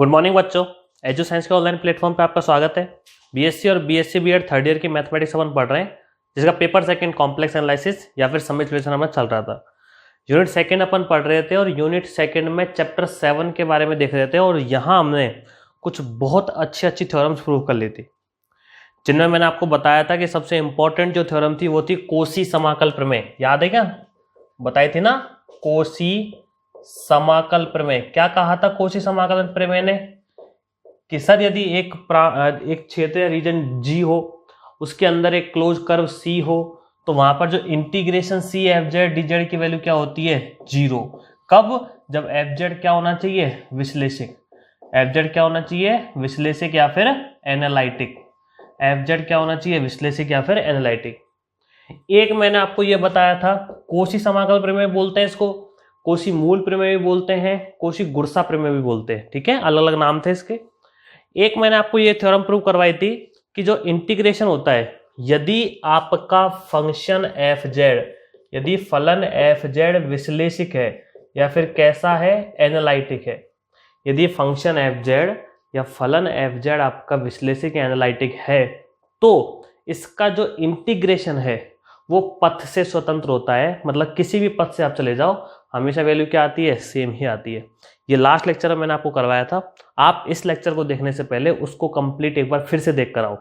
Good morning बच्चों, edu science के online platform पे आपका स्वागत है। बीएससी और बीएससी बीएड थर्ड ईयर की मैथमेटिक्स अपन पढ़ रहे हैं, जिसका पेपर सेकंड कॉम्प्लेक्स एनालिसिस या फिर सम इक्वेशन हमें चल रहा था। यूनिट सेकंड अपन पढ़ रहे थे और यूनिट सेकंड में चैप्टर 7 के बारे में देख रहे थे और यहाँ हमने कुछ बहुत अच्छी थ्योरम्स प्रूव कर ली थी, जिनमें मैंने आपको बताया था कि सबसे इंपॉर्टेंट जो थ्योरम थी वो थी कोशी समाकल प्रमेय। याद है क्या? बताई थी ना, कोशी समाकल प्रमेय। क्या कहा था कोशी समाकल प्रमेय ने? कि सर यदि एक क्षेत्र या रीजन जी हो, उसके अंदर एक क्लोज कर्व सी हो, तो वहां पर जो integration C F Z D Z की वैल्यू क्या होती है? 0। कब? जब एफ जेड क्या होना चाहिए? विश्लेषक। एफ जेड क्या होना चाहिए? विश्लेषक या फिर एनालिटिक। एफ जेड क्या होना चाहिए? विश्लेषक या फिर एनालिटिक। एक मैंने आपको यह बताया था, कोशी समाकल प्रमेय बोलते हैं इसको, कोशी मूल प्रमेय भी बोलते हैं, कोशी गुरसा प्रमेय भी बोलते हैं। ठीक है, अलग अलग नाम थे इसके। एक मैंने आपको ये थ्योरम प्रूव करवाई थी कि जो इंटीग्रेशन होता है, यदि आपका फंक्शन एफ जेड, यदि फलन एफ जेड विश्लेषक है या फिर कैसा है? एनालिटिक है। यदि फंक्शन एफ जेड या फलन एफ जेड आपका विश्लेषक या एनालिटिक है, तो इसका जो इंटीग्रेशन है वो पथ से स्वतंत्र होता है। मतलब किसी भी पथ से आप चले जाओ, हमेशा वैल्यू क्या आती है? सेम ही आती है। ये लास्ट लेक्चर में मैंने आपको करवाया था। आप इस लेक्चर को देखने से पहले उसको कंप्लीट एक बार फिर से देख कर आओ।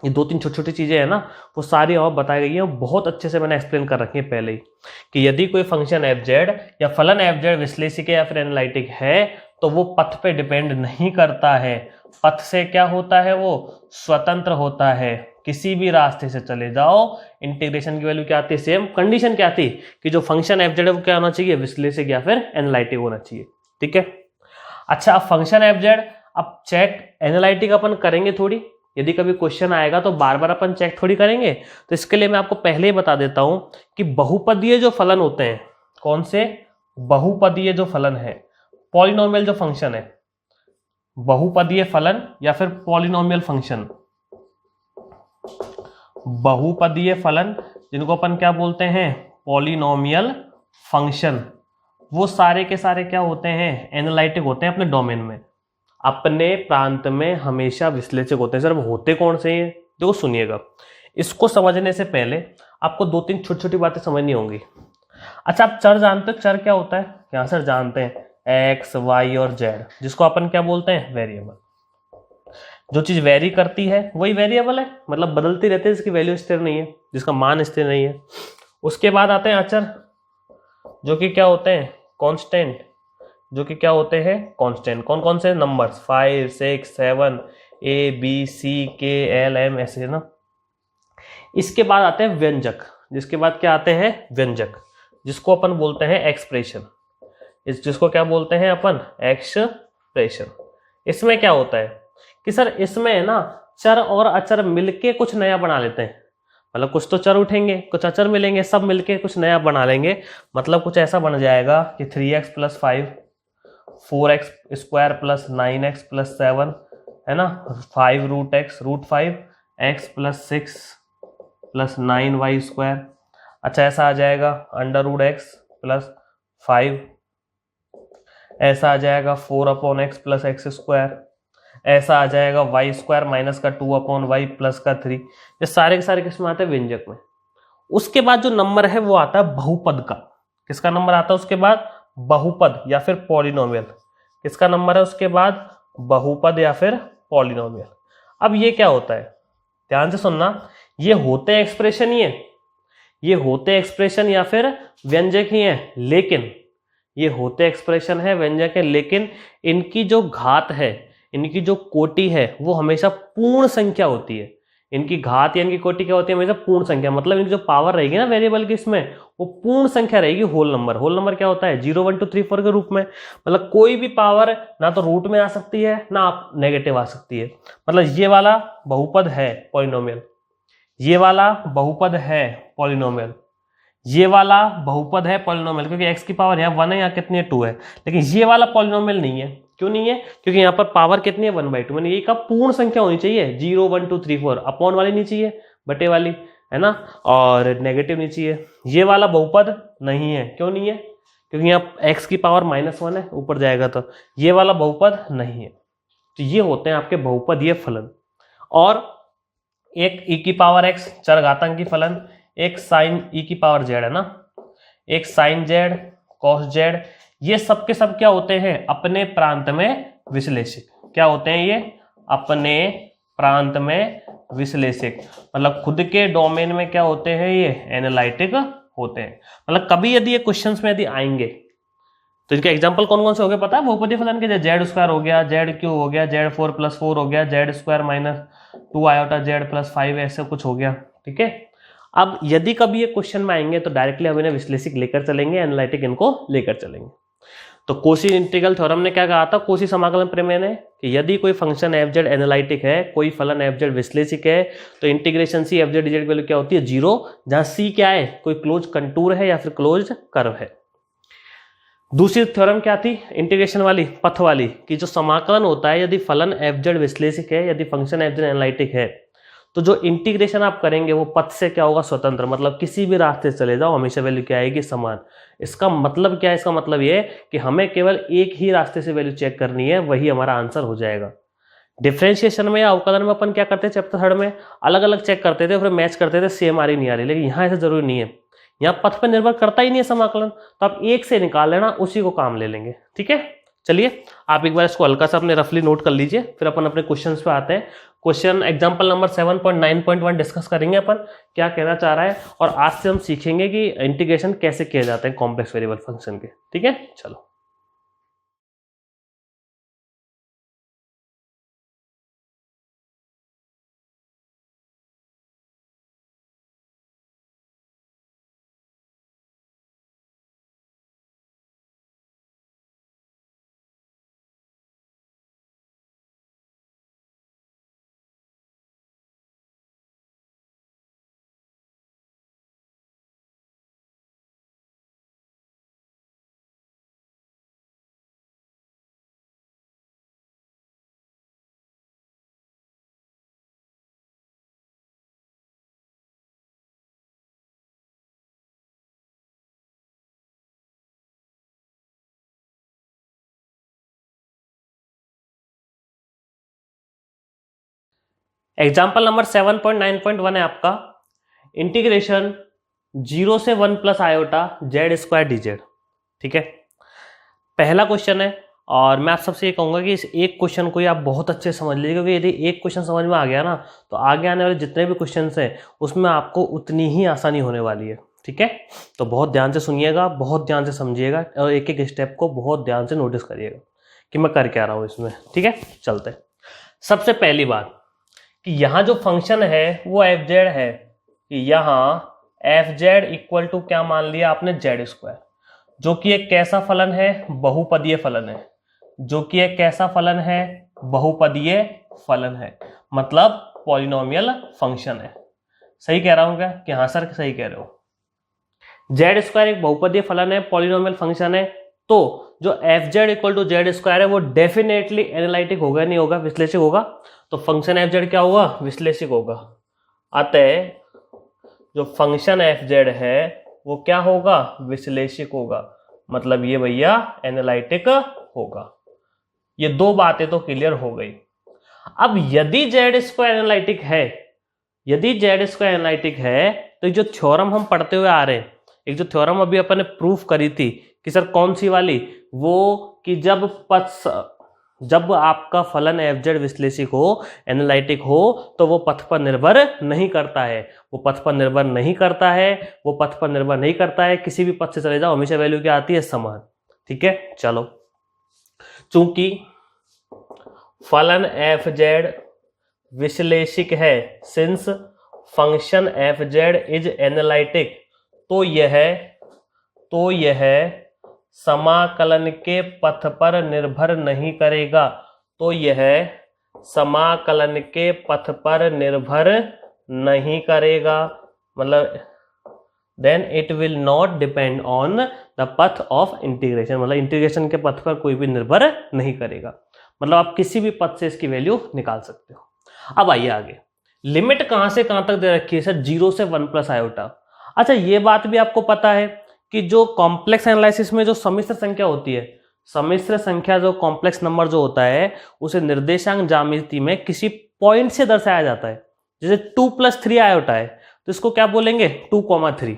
ये 2-3 छोटी छोटी चीजें हैं ना, वो सारी और बताई गई हैं, बहुत अच्छे से मैंने एक्सप्लेन कर रखी है पहले ही, कि यदि कोई फंक्शन एफ जेड या फलन एफ जेड विश्लेषक या फिर एनालिटिक है, तो वो पथ पे डिपेंड नहीं करता है। पथ से क्या होता है? वो स्वतंत्र होता है। किसी भी रास्ते से चले जाओ, इंटीग्रेशन की वैल्यू क्या आती है? सेम। कंडीशन क्या थी? कि जो फंक्शन एफ जेड है वो क्या होना चाहिए? विश्लेषक या फिर एनालिटिक होना चाहिए। ठीक है, अच्छा, अब फंक्शन एफ जेड, अब चेक एनालिटिक अपन करेंगे थोड़ी। यदि कभी क्वेश्चन आएगा तो बार बार अपन चेक थोड़ी करेंगे, तो इसके लिए मैं आपको पहले ही बता देता हूं कि बहुपदीय जो फलन होते हैं, कौन से? बहुपदीय जो फलन है, पॉलिनोमियल जो फंक्शन है, बहुपदीय फलन या फिर पॉलिनोमियल फंक्शन, बहुपदीय फलन जिनको अपन क्या बोलते हैं? पॉलिनोमियल फंक्शन, वो सारे के सारे क्या होते हैं? एनालिटिक होते हैं अपने डोमेन में, अपने प्रांत में हमेशा विश्लेषक होते हैं। सर वो होते कौन से हैं? देखो सुनिएगा, इसको समझने से पहले आपको 2-3 छोटी छोटी बातें समझनी होंगी। अच्छा, आप चर जानते हो? चर क्या होता है? क्या सर जानते हैं? एक्स, वाई और जेड, जिसको अपन क्या बोलते हैं? वेरिएबल। जो चीज वेरी करती है वही वेरिएबल है, मतलब बदलती रहती है, जिसकी वैल्यू स्थिर नहीं है, जिसका मान स्थिर नहीं है। उसके बाद आते हैं अचर, जो कि क्या होते हैं? कांस्टेंट, जो कि क्या होते हैं? कांस्टेंट। कौन कौन से? नंबर्स 5, 6, 7, ए बी सी के एल एम, ऐसे ना। इसके बाद आते हैं व्यंजक, जिसके बाद क्या आते हैं? व्यंजक, जिसको अपन बोलते हैं एक्सप्रेशन। जिसको क्या बोलते हैं अपन? एक्सप्रेशन। इसमें क्या होता है कि सर इसमें है ना, चर और अचर मिलके कुछ नया बना लेते हैं। मतलब कुछ तो चर उठेंगे, कुछ अचर मिलेंगे, सब मिलके कुछ नया बना लेंगे। मतलब कुछ ऐसा बन जाएगा कि 3x + 5, 4x² + 9x + 7, है ना, 5√x √5, x + 6 + 9y²। अच्छा, ऐसा आ जाएगा √x + 5, ऐसा आ जाएगा 4/x + x², ऐसा आ जाएगा y² माइनस का 2/y प्लस का 3। ये सारे के सारे किसमें आते हैं? व्यंजक में। उसके बाद जो नंबर है वो आता है बहुपद का। किसका नंबर आता है उसके बाद? बहुपद या फिर पॉलिनोमियल। किसका नंबर है उसके बाद? बहुपद या फिर पॉलिनोमियल। अब ये क्या होता है? ध्यान से सुनना, ये होते एक्सप्रेशन ही है, ये होते एक्सप्रेशन या फिर व्यंजक ही है, लेकिन ये होते एक्सप्रेशन है, व्यंजक है, लेकिन इनकी जो घात है, इनकी जो कोटि है, वो हमेशा पूर्ण संख्या होती है। इनकी घात या इनकी कोटि क्या होती है? हमेशा पूर्ण संख्या। मतलब इनकी जो पावर रहेगी ना वेरिएबल की, इसमें वो पूर्ण संख्या रहेगी, होल नंबर। होल नंबर क्या होता है? 0, 1, 2, 3, 4 के रूप में। मतलब कोई भी पावर ना तो रूट में आ सकती है, ना आप नेगेटिव आ सकती है। मतलब ये वाला बहुपद है पॉलिनोमियल, ये वाला बहुपद है पॉलिनोमियल, ये वाला बहुपद है पॉलिनोमियल, क्योंकि x की पावर यहाँ 1 है, यहाँ कितनी है? 2 है। लेकिन ये वाला पॉलिनोमियल नहीं है। क्यों नहीं है? क्योंकि यहाँ पर पावर कितनी है? 1/2। मैंने ये कहा पूर्ण संख्या होनी चाहिए, 0, 1, 2, 3, 4, अपॉन वाली नहीं चाहिए, बटे वाली, है ना, और नेगेटिव नहीं चाहिए। ये वाला बहुपद नहीं है। क्यों नहीं है? क्योंकि यहाँ x की पावर -1 है, ऊपर जाएगा तो ये वाला बहुपद नहीं है। तो ये होते हैं आपके बहुपदीय फलन। और एक e की पावर x चरघातांक की फलन, एक साइन e की पावर z है ना, एक साइन z cos z, ये सब के सब क्या होते हैं, अपने प्रांत में विश्लेषिक। क्या होते हैं ये, अपने प्रांत में विश्लेषिक, मतलब खुद के डोमेन में क्या होते हैं, ये एनालिटिक होते हैं। मतलब कभी यदि ये क्वेश्चंस में यदि आएंगे तो इनके एग्जांपल कौन कौन से हो गए पता है, बहुपदीय फलन के, z² हो गया, z³ हो गया, z4 + 4 हो गया, z² - 2 आयोटा z + 5 ऐसे कुछ हो गया। ठीक है, अब यदि कभी ये क्वेश्चन में आएंगे तो डायरेक्टली हम इन्हें विश्लेषिक लेकर चलेंगे, एनालिटिक इनको लेकर चलेंगे। तो कोशी इंटीग्रल थ्योरम ने क्या कहा था, कोशी समाकलन प्रमेय ने, कि यदि कोई फंक्शन f z एनालिटिक है, कोई फलन f z विश्लेषिक है, तो integration c f z dz की वैल्यू क्या होती है, 0, जहां c क्या है, कोई क्लोज कंटूर है या फिर क्लोज कर्व है। दूसरी थ्योरम क्या थी, इंटीग्रेशन वाली, पथ वाली, कि जो समाकलन होता है यदि फलन f z विश्लेषिक है, यदि फंक्शन f z एनालिटिक है, तो जो इंटीग्रेशन आप करेंगे वो पथ से क्या होगा, स्वतंत्र, मतलब किसी भी रास्ते से चले जाओ हमेशा वैल्यू क्या आएगी, समान। इसका मतलब क्या है, इसका मतलब ये कि हमें केवल एक ही रास्ते से वैल्यू चेक करनी है, वही हमारा आंसर हो जाएगा। डिफरेंशिएशन में या अवकलन में अपन क्या करते थे, चैप्टर 3 में अलग अलग चेक करते थे, फिर मैच करते थे, सेम आ रही नहीं आ रही, लेकिन यहाँ ऐसा जरूरी नहीं है, यहाँ पथ पर निर्भर करता ही नहीं है समाकलन, तो आप एक से निकाल लेना, उसी को काम ले लेंगे। ठीक है, चलिए आप एक बार इसको हल्का सा अपने रफली नोट कर लीजिए, फिर अपन अपने क्वेश्चंस पे आते हैं। क्वेश्चन एग्जांपल नंबर 7.9.1 डिस्कस करेंगे अपन, क्या कहना चाह रहा है, और आज से हम सीखेंगे कि इंटीग्रेशन कैसे किए जाते हैं कॉम्प्लेक्स वेरिएबल फंक्शन के। ठीक है, चलो। एग्जाम्पल नंबर 7.9.1 है आपका, इंटीग्रेशन 0 से 1 + आयोटा z² dz। ठीक है, पहला क्वेश्चन है, और मैं आप सबसे ये कहूंगा कि इस एक क्वेश्चन को ही आप बहुत अच्छे से समझ लीजिए, क्योंकि यदि एक क्वेश्चन समझ में आ गया ना, तो आगे आने वाले जितने भी क्वेश्चन हैं उसमें आपको उतनी ही आसानी होने वाली है। ठीक है, तो बहुत ध्यान से सुनिएगा, बहुत ध्यान से समझिएगा, और एक एक स्टेप को बहुत ध्यान से नोटिस करिएगा कि मैं कर क्या रहा हूँ इसमें। ठीक है, चलते हैं। सबसे पहली बात कि यहाँ जो फंक्शन है वो f z है, कि यहाँ f z इक्वल टू क्या मान लिया आपने, z², जो कि एक कैसा फलन है, बहुपदीय फलन है, जो कि एक कैसा फलन है, बहुपदीय फलन है, मतलब पॉलिनोमियल फंक्शन है। सही कह रहा हूं क्या, कि हाँ सर सही कह रहे हो, z² एक बहुपदीय फलन है, पॉलिनोमियल फंक्शन है, तो जो f z equal to z² है वो डेफिनेटली एनालिटिक होगा, नहीं होगा, विश्लेषिक होगा। तो फंक्शन f z क्या होगा, विश्लेषिक होगा। अतः जो फंक्शन f z है वो क्या होगा, विश्लेषिक होगा, मतलब ये भैया एनालिटिक होगा। ये दो बातें तो क्लियर हो गई। अब यदि z² एनालिटिक है, यदि z² एनालिटिक है, तो जो थ्योरम हम पढ़ते हुए आ रहे हैं, एक जो थ्योरम अभी अपन ने प्रूफ करी थी कि सर कौन सी वाली, वो कि जब आपका फलन f z विश्लेषिक हो, एनालिटिक हो, तो वो पथ पर निर्भर नहीं करता है, वो पथ पर निर्भर नहीं करता है, वो पथ पर निर्भर नहीं करता है, किसी भी पथ से चले जाओ हमेशा वैल्यू क्या आती है, समान। ठीक है, चलो, चूंकि फलन f z विश्लेषिक है, since function f z is analytic, तो यह समाकलन के पथ पर निर्भर नहीं करेगा, तो यह समाकलन के पथ पर निर्भर नहीं करेगा, मतलब then it will not depend on the path of integration, मतलब इंटीग्रेशन के पथ पर कोई भी निर्भर नहीं करेगा, मतलब आप किसी भी पथ से इसकी वैल्यू निकाल सकते हो। अब आइए आगे, लिमिट कहां से कहां तक दे रखी है सर, 0 से 1 + आयोटा। अच्छा, ये बात भी आपको पता है कि जो कॉम्प्लेक्स एनालिसिस में जो सम्मिश्र संख्या होती है, सम्मिश्र संख्या जो कॉम्प्लेक्स नंबर जो होता है उसे निर्देशांक ज्यामिति में किसी पॉइंट से दर्शाया जाता है। जैसे 2 + 3 आयोटा है तो इसको क्या बोलेंगे 2,3।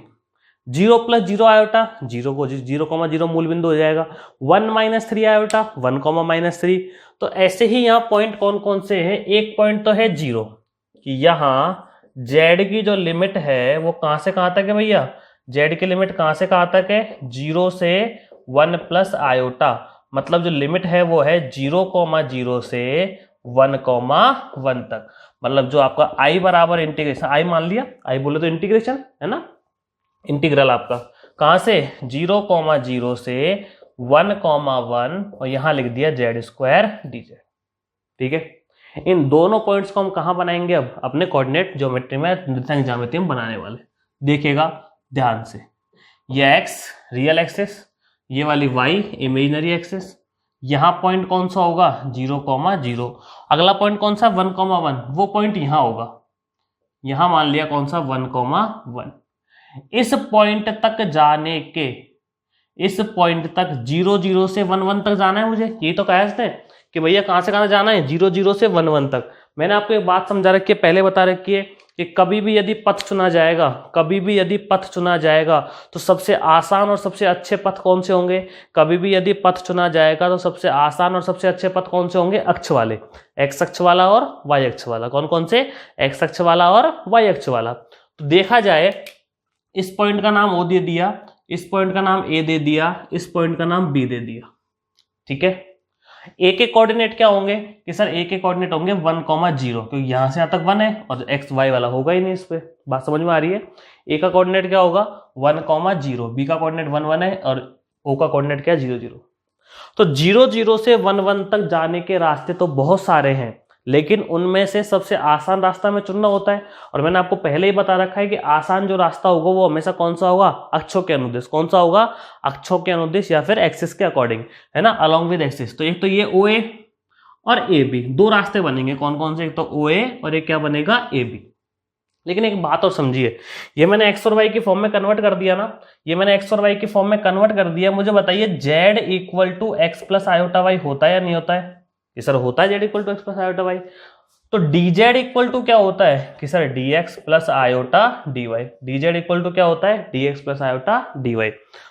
0 + 0 आयोटा 0 को 0,0 मूल बिंदु हो जाएगा। 1 - 3 आयोटा 1, -3। तो ऐसे ही यहाँ पॉइंट कौन कौन से हैं, एक पॉइंट तो है 0 कि यहाँ z की जो लिमिट है वो कहां से कहां तक है भैया, z की लिमिट कहां से कहां तक है 0 से 1 + आयोटा, मतलब जो लिमिट है वो है 0,0 से 1,1 तक। मतलब जो आपका i बराबर इंटीग्रेशन, i मान लिया, i बोले तो इंटीग्रेशन है ना, इंटीग्रल आपका कहां से 0,0 से 1,1 और यहां लिख दिया z² dz। ठीक है, इन दोनों पॉइंट्स को हम कहां बनाएंगे, अब अपने कोऑर्डिनेट ज्योमेट्री में निर्देशांक ज्यामिति में बनाने वाले। देखिएगा ध्यान से, ये x रियल एक्सिस, ये वाली y इमेजिनरी एक्सिस, यहां पॉइंट कौन सा होगा 0,0, अगला पॉइंट कौन सा 1,1, वो पॉइंट यहां होगा, यहां मान लिया कौन सा 1,1। इस पॉइंट तक जाने के, इस पॉइंट तक 0,0 से 1,1 तक जाना है मुझे, यही तो कहा इसने कि भैया कहां से कहां जाना है 0,0 से 1,1 तक। मैंने आपको एक बात समझा रखी है, पहले बता रखी है कि कभी भी यदि पथ चुना जाएगा, कभी भी यदि पथ चुना जाएगा तो सबसे आसान और सबसे अच्छे पथ कौन से होंगे, कभी भी यदि पथ चुना जाएगा तो सबसे आसान और सबसे अच्छे पथ कौन से होंगे, अक्ष वाले, एक्स अक्ष वाला और वाई अक्ष वाला। कौन कौन से, एक्स अक्ष वाला और वाई अक्ष वाला। तो देखा जाए इस पॉइंट का नाम ओ दे दिया, इस पॉइंट का नाम ए दे दिया, इस पॉइंट का नाम बी दे दिया। ठीक है, ए के कोऑर्डिनेट क्या होंगे कि सर ए के कोऑर्डिनेट होंगे 1,0, क्योंकि यहां से यहां तक 1 है और एक्स वाई वाला होगा ही नहीं इस पे। बात समझ में आ रही है, ए का कोऑर्डिनेट क्या होगा 1,0, बी का कोऑर्डिनेट 1,1 है और ओ का कोऑर्डिनेट क्या है 0,0। तो 0,0 से 1,1 तक जाने के रास्ते तो बहुत सारे हैं, लेकिन उनमें से सबसे आसान रास्ता में चुनना होता है। और मैंने आपको पहले ही बता रखा है कि आसान जो रास्ता होगा वो हमेशा कौन सा होगा, अक्षों के अनुदिश। कौन सा होगा, अक्षों के अनुदिश या फिर एक्सिस के अकॉर्डिंग, है ना, अलोंग विद एक्सिस। तो एक तो ये ओ ए और ए बी, दो रास्ते बनेंगे। कौन कौन से, एक तो ओ ए और एक क्या बनेगा ए बी। लेकिन एक बात और समझिए, ये मैंने एक्स और वाई की फॉर्म में कन्वर्ट कर दिया ना, ये मैंने एक्स और वाई की फॉर्म में कन्वर्ट कर दिया। मुझे बताइए z = x + आयोटा वाई होता है या नहीं होता है, कि सर होता है z = x + आयोटा वाई। तो dz = क्या होता है कि sir dx + iota dy, dz = क्या होता है dx + आयोटा dy।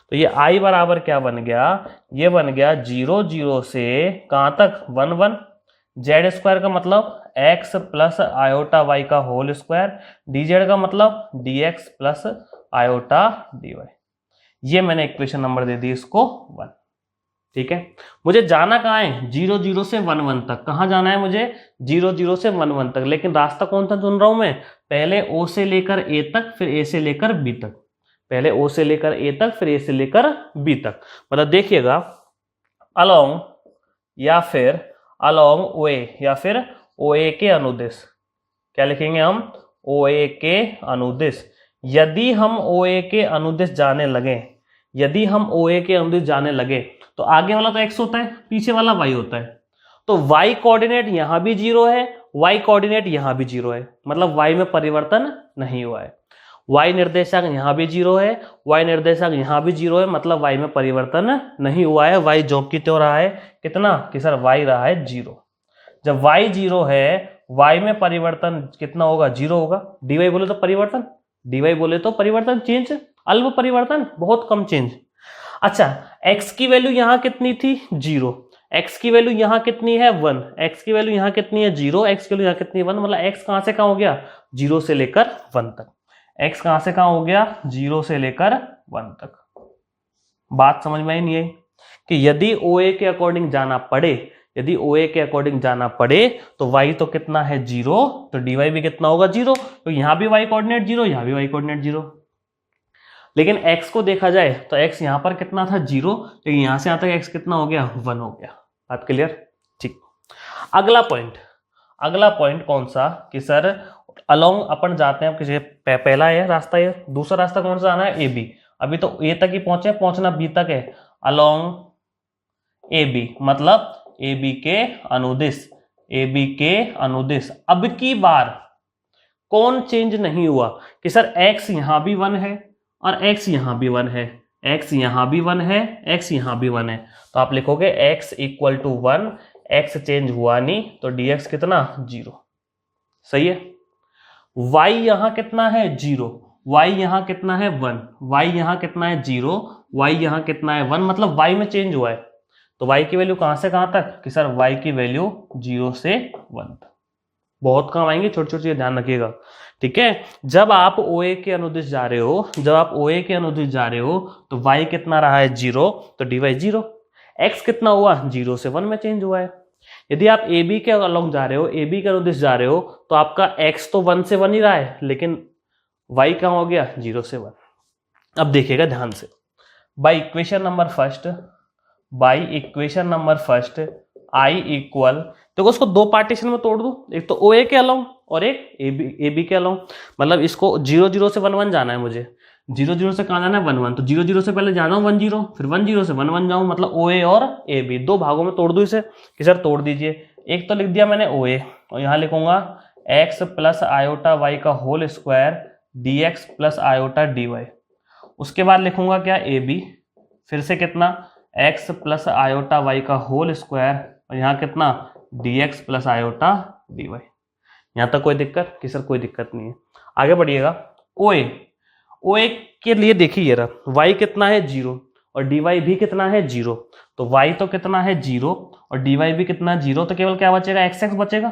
तो ये i बराबर क्या बन गया, ये बन गया 0,0 से कहां तक 1,1, z² का मतलब x + आयोटा y का होल स्क्वायर, dz का मतलब dx + आयोटा dy। ये मैंने इक्वेशन नंबर दे दी इसको 1। ठीक है, मुझे जाना कहाँ है 0,0 से 1,1 तक, कहाँ जाना है मुझे 0,0 से 1,1 तक। लेकिन रास्ता कौन सा चुन रहा हूं मैं, पहले o से लेकर a तक, फिर a से लेकर b तक, पहले o से लेकर a तक, फिर a से लेकर b तक। मतलब देखिएगा अलोंग या फिर अलोंग OA या फिर OA के अनुदिश, क्या लिखेंगे हम OA के अनुदिश। यदि हम OA के अनुदिश जाने लगे, यदि हम OA के अनुदिश जाने लगे तो आगे वाला तो x होता है, पीछे वाला y होता है। तो y कोऑर्डिनेट यहां भी 0 है, y कोऑर्डिनेट यहां भी 0 है, मतलब y में परिवर्तन नहीं हुआ है। y निर्देशांक यहां भी 0 है, y निर्देशांक यहां भी 0 है, मतलब y में परिवर्तन नहीं हुआ है। y जो की त्यों रहा है कितना, कि सर y रहा है 0। जब y 0 है, y में परिवर्तन कितना होगा 0 होगा। dy बोले तो परिवर्तन, dy बोले तो परिवर्तन, चेंज, अल्प परिवर्तन, बहुत कम चेंज। अच्छा, x की वैल्यू यहां कितनी थी 0, x की वैल्यू यहां कितनी है 1, x की वैल्यू यहां कितनी है 0, x की वैल्यू यहां कितनी है 1, मतलब x कहां से कहां हो गया 0 से लेकर 1 तक, x कहां से कहां हो गया 0 से लेकर 1 तक। बात समझ में नहीं आई कि यदि OA के अकॉर्डिंग जाना पड़े, यदि OA के अकॉर्डिंग जाना पड़े तो y तो कितना है 0, तो dy भी कितना होगा 0, तो यहां भी y कोऑर्डिनेट 0, यहां भी y कोऑर्डिनेट 0। लेकिन x को देखा जाए तो x यहां पर कितना था 0, लेकिन यहां से यहां तक x कितना हो गया 1 हो गया। बात क्लियर, ठीक। अगला पॉइंट कौन सा कि सर अलोंग अपन जाते हैं किसी, पहला है रास्ता, ये दूसरा रास्ता कौन सा आना है ए बी। अभी तो ए तक ही पहुंचे, पहुंचना बी तक है, अलोंग ए बी, मतलब ए बी के अनुदिश, ए बी के अनुदिश। अब की बार कौन चेंज नहीं हुआ कि सर x यहां भी 1 है और x यहां भी 1 है, x यहाँ भी 1 है, x यहाँ भी 1 है, तो आप लिखोगे x equal to 1, x change हुआ नहीं तो dx कितना 0। सही है। y यहाँ कितना है 0, y यहाँ कितना है 1, y यहाँ कितना है 0, y यहाँ कितना है 1, मतलब y में चेंज हुआ है। तो y की वैल्यू कहां से कहां तक कि सर y की वैल्यू 0 से 1 तक। बहुत काम आएंगे, छोटी छोटी चीजें ध्यान रखिएगा। ठीक है, जब आप OA के अनुदिश जा रहे हो, जब आप OA के अनुदिश जा रहे हो तो y कितना रहा है 0, तो dy 0, x कितना हुआ 0 से 1 में चेंज हुआ है। यदि आप AB के अलॉन्ग जा रहे हो, AB के अनुदिश जा रहे हो, तो आपका x तो 1 से 1 ही रहा है, लेकिन y कहां हो गया 0 से 1। अब देखिएगा ध्यान से, by equation number first I equal, तो उसको दो पार्टीशन में तोड़ दूं, एक तो OA के अलॉन्ग और एक AB के अलॉन्ग। मतलब इसको 0 0 से 1 1 जाना है मुझे, 0 0 से कहाँ जाना है 1 1, तो 0 0 से पहले जाना हूँ 1 0, फिर 1 0 से 1 1 जाऊँ, मतलब OA और AB दो भागों में तोड़ दूं इसे कि सर तोड़ दीजिए। एक तो लिख दिया मैंने OA और यहाँ लिखूंगा x प्लस आयोटा y का whole square dx plus iota dy। उसके बाद लिखूंगा क्या AB, फिर से कितना x प्लस आयोटा y का होल स्क्वायर और यहाँ कितना dx प्लस आयोटा dy। यहाँ तक कोई दिक्कत कि सर कोई दिक्कत नहीं है। आगे बढ़िएगा, OA के लिए देखिए ये रहा, y कितना है 0 और dy भी कितना है 0, तो y तो कितना है 0 और dy भी कितना 0, तो केवल क्या बचेगा x बचेगा।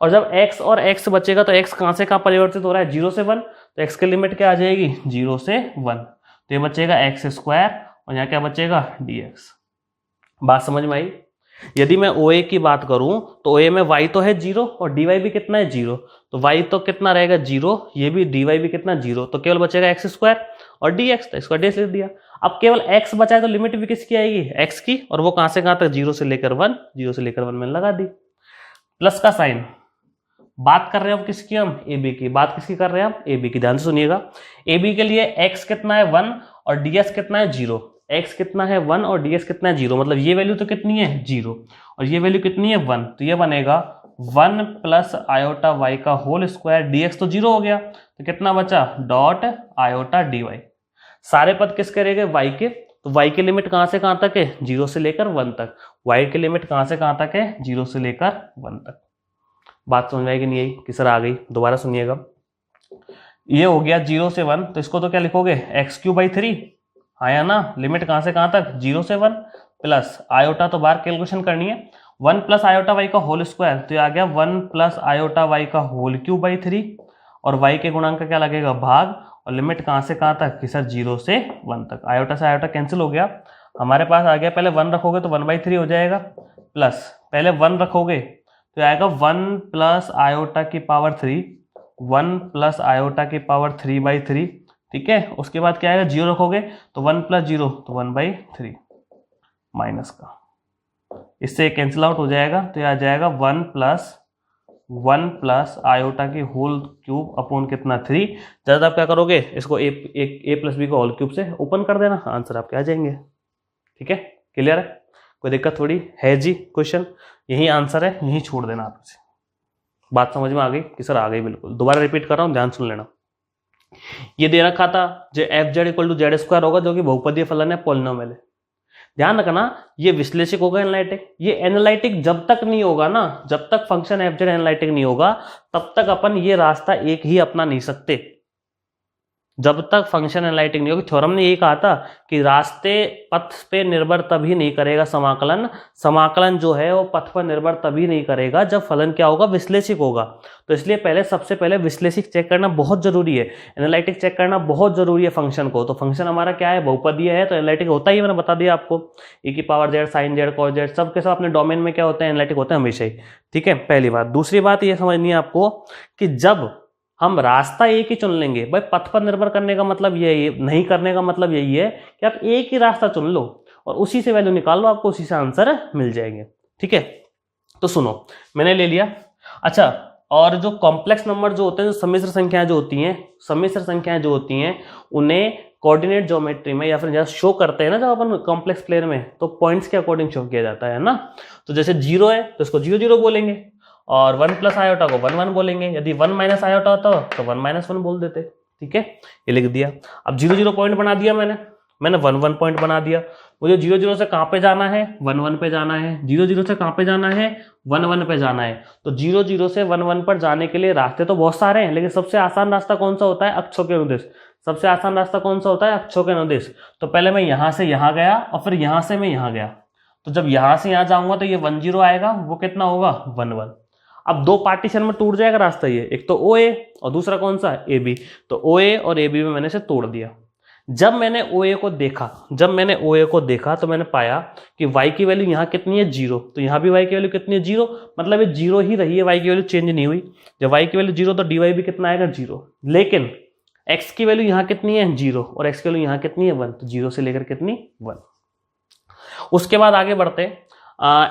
और जब x और x बचेगा तो x कहाँ से कहाँ परिवर्तित हो रहा है 0 से 1, तो x की लिमिट क्या आ जाएगी 0 से 1, तो ये बचेगा x स्क्वायर और यहाँ क्या बचेगा dx। बात समझ में आई। यदि मैं OA की बात करूं तो OA में y तो है 0 और dy भी कितना है 0, तो y तो कितना रहेगा 0, ये भी dy भी कितना 0, तो केवल बचेगा x स्क्वायर और dx, तो इसका dx लिख दिया। अब केवल x बचा है तो लिमिट भी किसकी आएगी x की, और वो कहां से कहां तक 0 से लेकर 1, 0 से लेकर 1 में लगा दी। प्लस का साइन, बात कर रहे हैं अब किसकी, हम AB की। बात किसकी कर रहे हैं हम AB की, ध्यान से सुनिएगा। AB के लिए x कितना है 1 और ds कितना है 0, x कितना है 1 और ds कितना है 0, मतलब ये वैल्यू तो कितनी है 0 और ये वैल्यू कितनी है 1, तो ये बनेगा 1 प्लस आयोटा y का होल स्क्वायर, dx तो 0 हो गया, तो कितना बचा डॉट आयोटा dy। सारे पद किसके रह गए y के, तो y की लिमिट कहां से कहां तक है 0 से लेकर 1 तक, y की लिमिट कहां से कहां तक है 0 से लेकर 1 तक। बात समझ में आई कि नहीं आई कि सर आ गई, दोबारा सुनिएगा। ये हो गया 0 से 1, तो इसको तो क्या लिखोगे x³ 3 आया ना, लिमिट कहां से कहां तक 0 से 1, प्लस आयोटा तो बाहर कैलकुलेशन करनी है, 1 प्लस आयोटा y का होल स्क्वायर, तो ये आ गया 1 प्लस आयोटा y का होल क्यूब बाई 3 और y के गुणांक का क्या लगेगा भाग, और लिमिट कहां से कहां तक कि सर 0 से 1 तक। आयोटा से आयोटा कैंसिल हो गया, हमारे पास आ गया, पहले 1 रखोगे तो 1/3 हो जाएगा, प्लस पहले 1 रखोगे तो आएगा 1 प्लस आयोटा की पावर 3, 1 प्लस आयोटा की पावर 3/3, ठीक है। उसके बाद क्या आएगा 0 रखोगे तो 1 प्लस 0 तो 1/3 माइनस का, इससे कैंसिल आउट हो जाएगा, तो यह आ जाएगा 1 प्लस आयोटा की होल क्यूब अपॉन कितना 3। ज्यादा आप क्या करोगे, इसको a प्लस बी को होल क्यूब से ओपन कर देना, आंसर आपके आ जाएंगे। ठीक है, क्लियर है, कोई दिक्कत थोड़ी है जी। क्वेश्चन यही आंसर है, यही छोड़ देना आप इसे। बात समझ में आ गई कि सर आ गई, बिल्कुल। दोबारा रिपीट कर रहा हूं, ध्यान सुन लेना। ये दे रखा था जो fz इक्वल टू z² होगा, जो कि बहुपदीय फलन है, पॉलिनोमियल है। ध्यान रखना, ये विश्लेषक होगा एनालिटिक। ये एनालिटिक जब तक नहीं होगा ना, जब तक फंक्शन fz एनालिटिक नहीं होगा तब तक अपन ये रास्ता एक ही अपना नहीं सकते, जब तक फंक्शन एनालिटिक नहीं होगी। थ्योरम ने यही कहा था कि रास्ते पथ पे निर्भर तभी नहीं करेगा समाकलन, समाकलन जो है वो पथ पर निर्भर तभी नहीं करेगा जब फलन क्या होगा, विश्लेषिक होगा। तो इसलिए पहले सबसे पहले विश्लेषिक चेक करना बहुत जरूरी है, एनालिटिक चेक करना बहुत जरूरी है फंक्शन को। तो फंक्शन हमारा क्या है, बहुपदीय है, तो एनालिटिक होता ही, मैंने बता दिया आपको, e की power z, sine z, cos z, सब के सब अपने डोमेन में क्या होते हैं, एनालिटिक होते हैं हमेशा ही। ठीक है, पहली बात। दूसरी बात ये समझनी है आपको कि जब हम रास्ता एक ही चुन लेंगे, भाई पथ पर निर्भर करने का मतलब यही नहीं करने का मतलब यही है कि आप एक ही रास्ता चुन लो और उसी से वैल्यू निकाल लो, आपको उसी से आंसर मिल जाएंगे। ठीक है, तो सुनो, मैंने ले लिया। अच्छा, और जो कॉम्प्लेक्स नंबर जो होते हैं, जो सम्मिश्र संख्याएं जो होती हैं, सम्मिश्र संख्याएं जो होती हैं, उन्हें कोऑर्डिनेट ज्योमेट्री में या फिर जब शो करते हैं ना, जब अपन कॉम्प्लेक्स प्लेन में, तो पॉइंट्स के अकॉर्डिंग शो किया जाता है ना। तो जैसे 0 है तो इसको 0 0 बोलेंगे, और 1 प्लस आयोटा को 1 1 बोलेंगे। यदि 1 माइनस आयोटा होता तो 1 माइनस 1 बोल देते। ठीक है, ये लिख दिया। अब 0 0 पॉइंट बना दिया मैंने, मैंने 1 1 पॉइंट बना दिया। मुझे 0 0 से कहाँ पे जाना है, 1 1 पे जाना है। 0 0 से कहाँ पे जाना है, 1 1 पे जाना है। तो 0 0 से 1 1 पर जाने के लिए रास्ते तो बहुत सारे हैं, लेकिन सबसे आसान रास्ता कौन सा होता है, अक्षों के अनुदिश। सबसे आसान रास्ता कौन सा होता है, अक्षों के अनुदिश। तो पहले मैं यहां से यहां गया और फिर यहां से मैं यहां गया। तो जब यहां से यहां जाऊंगा तो ये 1 0 आएगा, वो कितना होगा 1 1। अब दो पार्टीशन में टूट जाएगा रास्ता, ये एक तो ओ ए और दूसरा कौन सा है, ए बी। तो ओ ए और ए बी में मैंने इसे तोड़ दिया। जब मैंने ओ ए को देखा तो मैंने पाया कि y की वैल्यू यहाँ कितनी है 0, तो यहाँ भी y की वैल्यू कितनी है 0, मतलब ये 0 ही रही है, y की वैल्यू चेंज नहीं हुई। जब y की वैल्यू 0 तो dy भी कितना आएगा 0। लेकिन x की वैल्यू यहाँ कितनी है 0 और x की वैल्यू यहाँ कितनी है 1, तो 0 से लेकर कितनी 1। उसके बाद आगे बढ़ते हैं,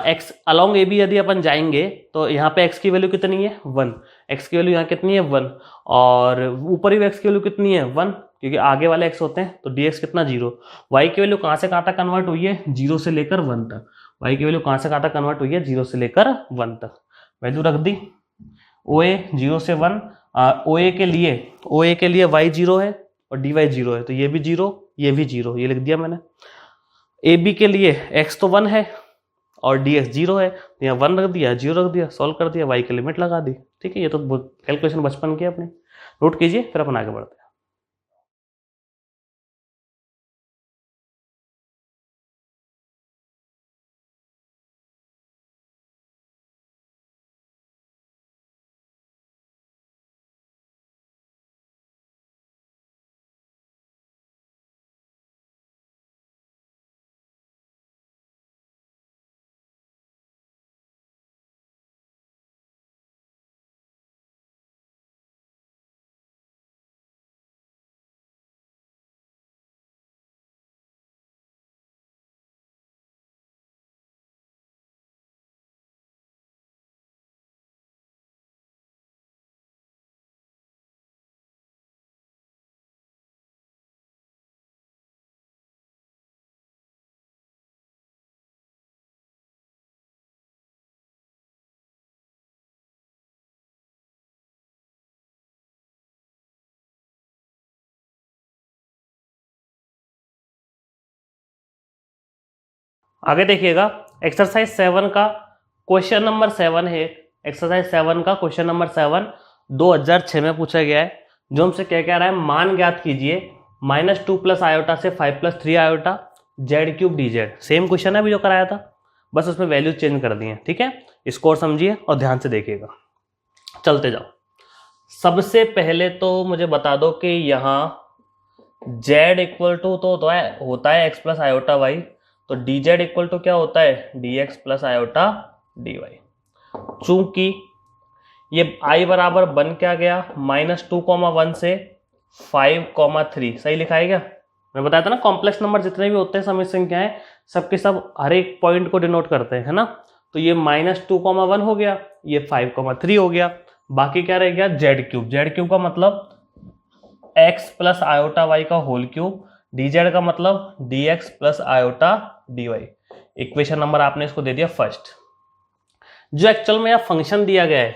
x अलोंग ए बी यदि अपन जाएंगे तो यहाँ पे x की वैल्यू कितनी है 1, x की वैल्यू यहाँ कितनी है 1 और ऊपर ही x की वैल्यू कितनी है 1, क्योंकि आगे वाले x होते हैं। तो dx कितना 0। y की वैल्यू कहाँ से कहाँ तक कन्वर्ट हुई है, 0 से लेकर 1 तक। y की वैल्यू कहाँ से कहाँ तक कन्वर्ट हुई है, 0 से लेकर 1 तक। वैल्यू रख दी, OA 0 से 1, OA के लिए y 0 है और dy 0 है, तो ये भी 0 ये भी 0, ये लिख दिया मैंने। AB के लिए x तो 1 है और dx 0 है, तो यहाँ 1 रख दिया, 0 रख दिया, सॉल्व कर दिया, y की लिमिट लगा दी। ठीक है, ये तो कैलकुलेशन बचपन की अपने, नोट कीजिए, फिर अपन आगे बढ़ते हैं। आगे देखिएगा, एक्सरसाइज 7 का क्वेश्चन नंबर 7 है। एक्सरसाइज 7 का क्वेश्चन नंबर 7 2006 में पूछा गया है। जो हमसे क्या कह रहा है, मान ज्ञात कीजिए -2 प्लस आयोटा से 5 plus 3 iota Z cube D Z. Same question है अभी जो कराया था, बस उसमें वैल्यू चेंज कर दी है। ठीक है, इसको और समझिए और ध्यान से देखिएगा, चलते जाओ। सबसे पहले तो मुझे बता दो कि यहाँ z इक्वल टू तो होता है x प्लस आयोटा वाई, तो डी जेड इक्वल टू क्या होता है, D X plus iota D Y. चूंकि ये i बराबर बन क्या गया, -2,1 से 5,3, सही लिखा है क्या। मैं बताया था ना, कॉम्प्लेक्स नंबर जितने भी होते हैं समित संख्याएं, सबके सब हर एक पॉइंट को डिनोट करते हैं, है ना। तो ये -2,1 हो गया, ये 5,3 हो गया, बाकी क्या रह गया जेड क्यूब का मतलब x प्लस आयोटा वाई का होल क्यूब, डी जेड का मतलब D X plus iota D Y. Equation number आपने इसको दे दिया फर्स्ट। जो एक्चुअल में यहाँ फंक्शन दिया गया है,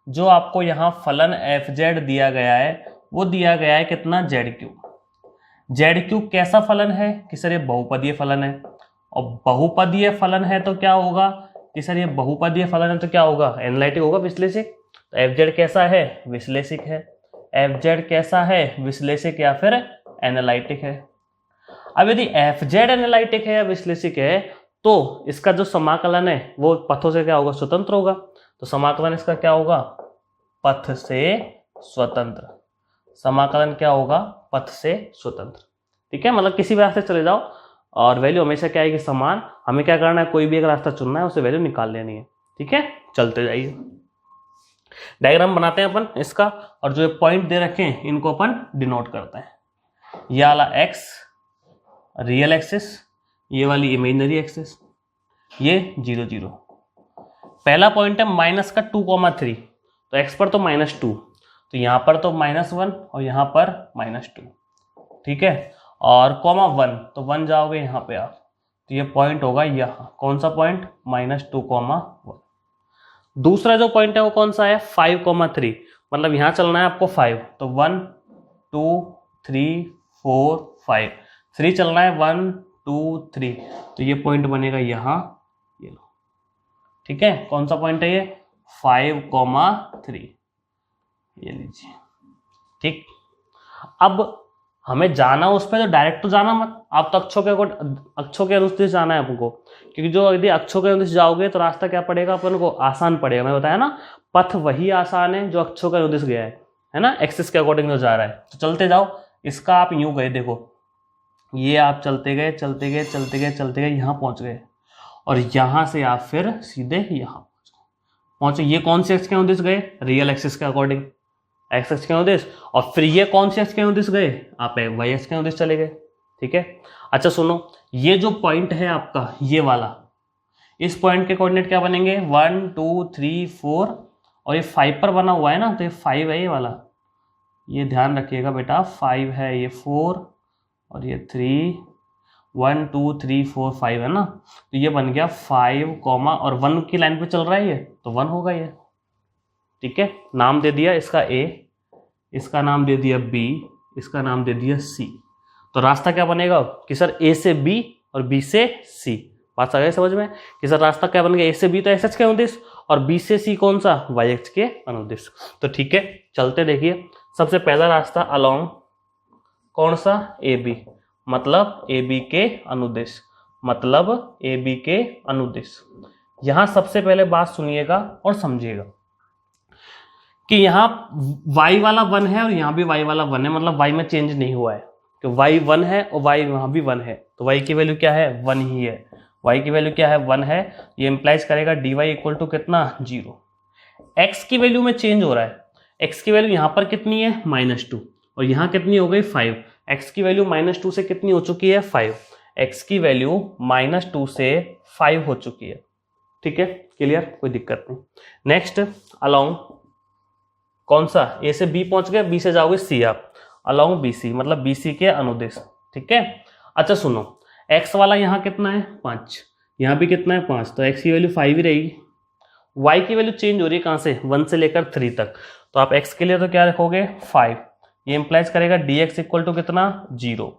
जो आपको यहाँ फलन एफ जेड दिया गया है, वो दिया गया है कितना, जेड क्यूब कैसा फलन है कि सर ये बहुपदीय फलन है, और बहुपदीय फलन है तो क्या होगा कि सर ये बहुपदीय फलन है तो क्या होगा, एनालिटिक होगा, विश्लेषिक। तो एफ जेड कैसा है, विश्लेषिक है। एफ जेड कैसा है, विश्लेषिक या फिर एनालिटिक है। अब यदि एफ जेड एनालिटिक है या विश्लेषिक है, तो इसका जो समाकलन है वो पथों से क्या होगा, स्वतंत्र होगा। तो समाकलन इसका क्या होगा, पथ से स्वतंत्र। समाकलन क्या होगा, पथ से स्वतंत्र। ठीक है, मतलब किसी भी रास्ते चले जाओ और वैल्यू हमेशा क्या आएगी, समान। हमें क्या करना है, कोई भी एक रास्ता चुनना है, उसे वैल्यू निकाल लेनी है। ठीक है, चलते जाइए, डायग्राम बनाते हैं अपन इसका, और जो पॉइंट दे रखे हैं इनको अपन डिनोट करते हैं। ये वाला एक्स रियल एक्सिस, ये वाली इमेजिनरी एक्सिस, ये 0 0। पहला पॉइंट है माइनस का 2,3, तो एक्स पर तो -2, तो यहां पर तो -1 और यहां पर -2। ठीक है, और (1), तो 1 जाओगे यहां पे आप, तो ये पॉइंट होगा यहाँ, कौन सा पॉइंट, -2,1। दूसरा जो पॉइंट है वो कौन सा है, 5,3, मतलब यहां चलना है आपको 5, तो 1 2 3 4 5, 3 चलना है, 1 2 3, तो ये पॉइंट बनेगा यहाँ, ये लो, ठीक है। कौन सा पॉइंट है ये? 5,3, ये लीजिए, ठीक। अब हमें जाना उस पर, तो डायरेक्ट तो जाना मत, आप तो अक्षों के अनुदिश जाना है हमको, क्योंकि जो यदि अक्षों के अनुदिश जाओगे तो रास्ता क्या पड़ेगा अपन को? आसान पड़ेगा। मैं बताया ना, पथ वही आसान है जो अक्षों के अनुदिश गया है ना, एक्सिस के अकॉर्डिंग जो जा रहा है। तो चलते जाओ, इसका आप यूं गए, देखो ये आप चलते गए चलते गए चलते गए चलते गए, यहाँ पहुंच गए, और यहाँ से आप फिर सीधे यहाँ पहुंचे। ये कौन से एक्स के अनुदिश गए? रियल एक्सिस के अकॉर्डिंग, एक्स एक्स के अनुदिश। और फिर ये कौन से एक्स के अनुदिश गए? आप वाई एक्स के अनुदिश चले गए, ठीक है। अच्छा सुनो, ये जो पॉइंट है आपका ये वाला, इस पॉइंट के कोऑर्डिनेट क्या बनेंगे? 1 2 3 4, और ये 5 पर बना हुआ है ना, तो ये 5 है ये वाला, ये ध्यान रखिएगा बेटा, 5 है, ये 4 और ये 3, 1 2 3 4 5 है ना, तो ये बन गया 5 कॉमा और 1 की लाइन पे चल रहा है ये, तो 1 होगा ये, ठीक है। नाम दे दिया इसका A, इसका नाम दे दिया B, इसका नाम दे दिया C। तो रास्ता क्या बनेगा कि सर A से B और B से C। बात आ गई समझ में कि सर रास्ता क्या बन गया? A से B तो एक्स एक्स के अनुदिश, और B से C कौन सा? वाई एक्स के अनुदिश। तो ठीक है, चलते देखिए। सबसे पहला रास्ता अलोंग कौन सा? AB, मतलब AB के अनुदिश, मतलब AB के अनुदिश। यहां सबसे पहले बात सुनिएगा और समझिएगा कि यहाँ y वाला 1 है और यहाँ भी y वाला 1 है, मतलब y में चेंज नहीं हुआ है, कि y 1 है और y वहाँ भी 1 है, तो y की वैल्यू क्या है? 1 ही है। y की वैल्यू क्या है? 1 है। ये इंप्लाइज करेगा dy इक्वल टू कितना? 0। x की वैल्यू में चेंज हो रहा है, x की वैल्यू यहाँ पर कितनी है? -2, और यहाँ कितनी हो गई? 5। x की वैल्यू -2 से कितनी हो चुकी है? 5। x की वैल्यू -2 से 5 हो चुकी है, ठीक है, क्लियर, कोई दिक्कत नहीं। नेक्स्ट अलोंग कौन सा? A से B पहुंच गए, B से जाओगे C आप, अलोंग BC, मतलब BC के अनुदिश, ठीक है। अच्छा सुनो, x वाला यहाँ कितना है? 5, यहाँ भी कितना है? 5, तो x की वैल्यू 5 ही रहेगी। y की वैल्यू चेंज हो रही है कहाँ से? 1 से लेकर 3 तक, तो आप x के लिए तो क्या रखोगे? 5। ये इंप्लाइज करेगा dx इक्वल टू कितना? 0।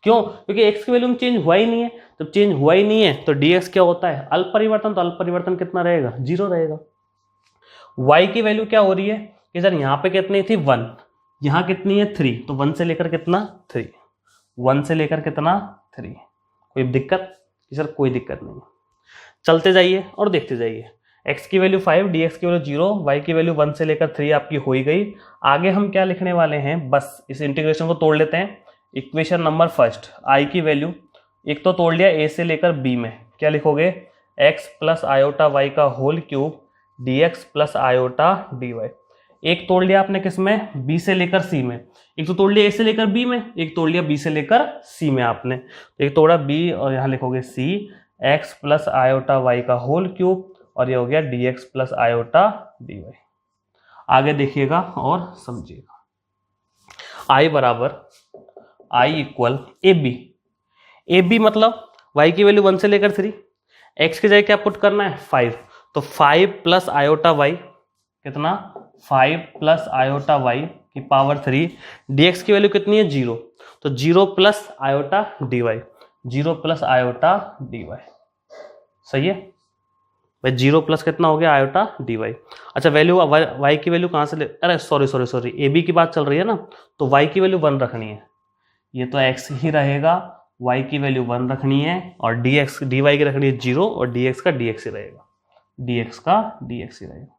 क्यों? क्योंकि x की वैल्यू में चेंज हुआ ही नहीं है, तो चेंज हुआ ही नहीं है तो dx क्या होता है? अल्प परिवर्तन, तो अल्प परिवर्तन कितना रहेगा? 0 रहेगा। y की वैल्यू क्या हो रही है कि सर यहाँ पे कितनी थी? 1, यहाँ कितनी है? 3, तो 1 से लेकर कितना? 3, 1 से लेकर कितना? 3। कोई दिक्कत? कि सर कोई दिक्कत नहीं। चलते जाइए और देखते जाइए। x की वैल्यू 5, dx की वैल्यू 0, y की वैल्यू 1 से लेकर 3 आपकी हो ही गई। आगे हम क्या लिखने वाले हैं? बस इस इंटीग्रेशन को तोड़ लेते हैं। इक्वेशन नंबर फर्स्ट, i की वैल्यू एक तो तोड़ लिया a से लेकर b में, क्या लिखोगे? x प्लस आयोटा y का whole cube dx plus iota dy। एक तोड़ लिया आपने किसमें? b से लेकर c में। एक तो तोड़ लिया a से लेकर b में, एक तोड़ लिया b से लेकर c में आपने, तो एक तोड़ा b और यहाँ लिखोगे c, x plus iota y का होल क्यूब, और ये हो गया dx प्लस आयोटा dy। आगे देखिएगा और समझिएगा। i बराबर i इक्वल ab मतलब y की वैल्यू 1 से लेकर 3, x की जगह क्या पुट करना है? 5, तो 5 प्लस आयोटा y कितना? 5 प्लस आयोटा y की पावर 3, dx की वैल्यू कितनी है? 0, तो 0 plus iota dy, 0 plus iota dy, सही है भाई। 0 प्लस कितना हो गया? Iota dy। अच्छा वैल्यू y की वैल्यू कहाँ से ले, अरे सॉरी ab की बात चल रही है ना, तो y की वैल्यू 1 रखनी है, ये तो x ही रहेगा, y की वैल्यू 1 रखनी है, और dx dy की रखनी है 0, और dx का dx ही रहेगा, dx का dx ही रहेगा।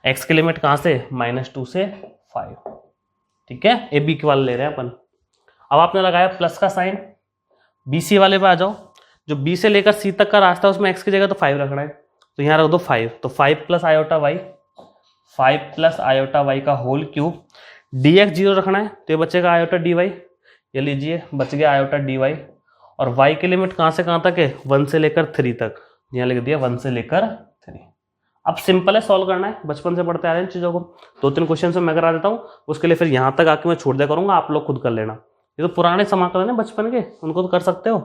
x की लिमिट कहाँ से? -2 से 5, ठीक है। ab के वाले ले रहे हैं अपन। अब आपने लगाया प्लस का साइन, bc वाले पे आ जाओ। जो b से लेकर c तक का रास्ता है उसमें x की जगह तो 5 रखना है, तो यहाँ रख दो 5, तो 5 plus iota y, 5 plus iota y का होल क्यूब, dx 0 रखना है, तो ये बचेगा आयोटा dy, ये लीजिए बच गया आयोटा dy। और y की लिमिट कहाँ से कहाँ तक है? 1 से लेकर 3 तक, यहाँ लिख दिया 1 से लेकर 3। अब सिंपल है, सॉल्व करना है, बचपन से पढ़ते आ रहे हैं इन चीज़ों को। 2-3 क्वेश्चन से मैं करा देता हूँ, उसके लिए फिर यहाँ तक आके मैं छोड़ दिया करूँगा, आप लोग खुद कर लेना। ये तो पुराने समाकलन है बचपन के, उनको तो कर सकते हो।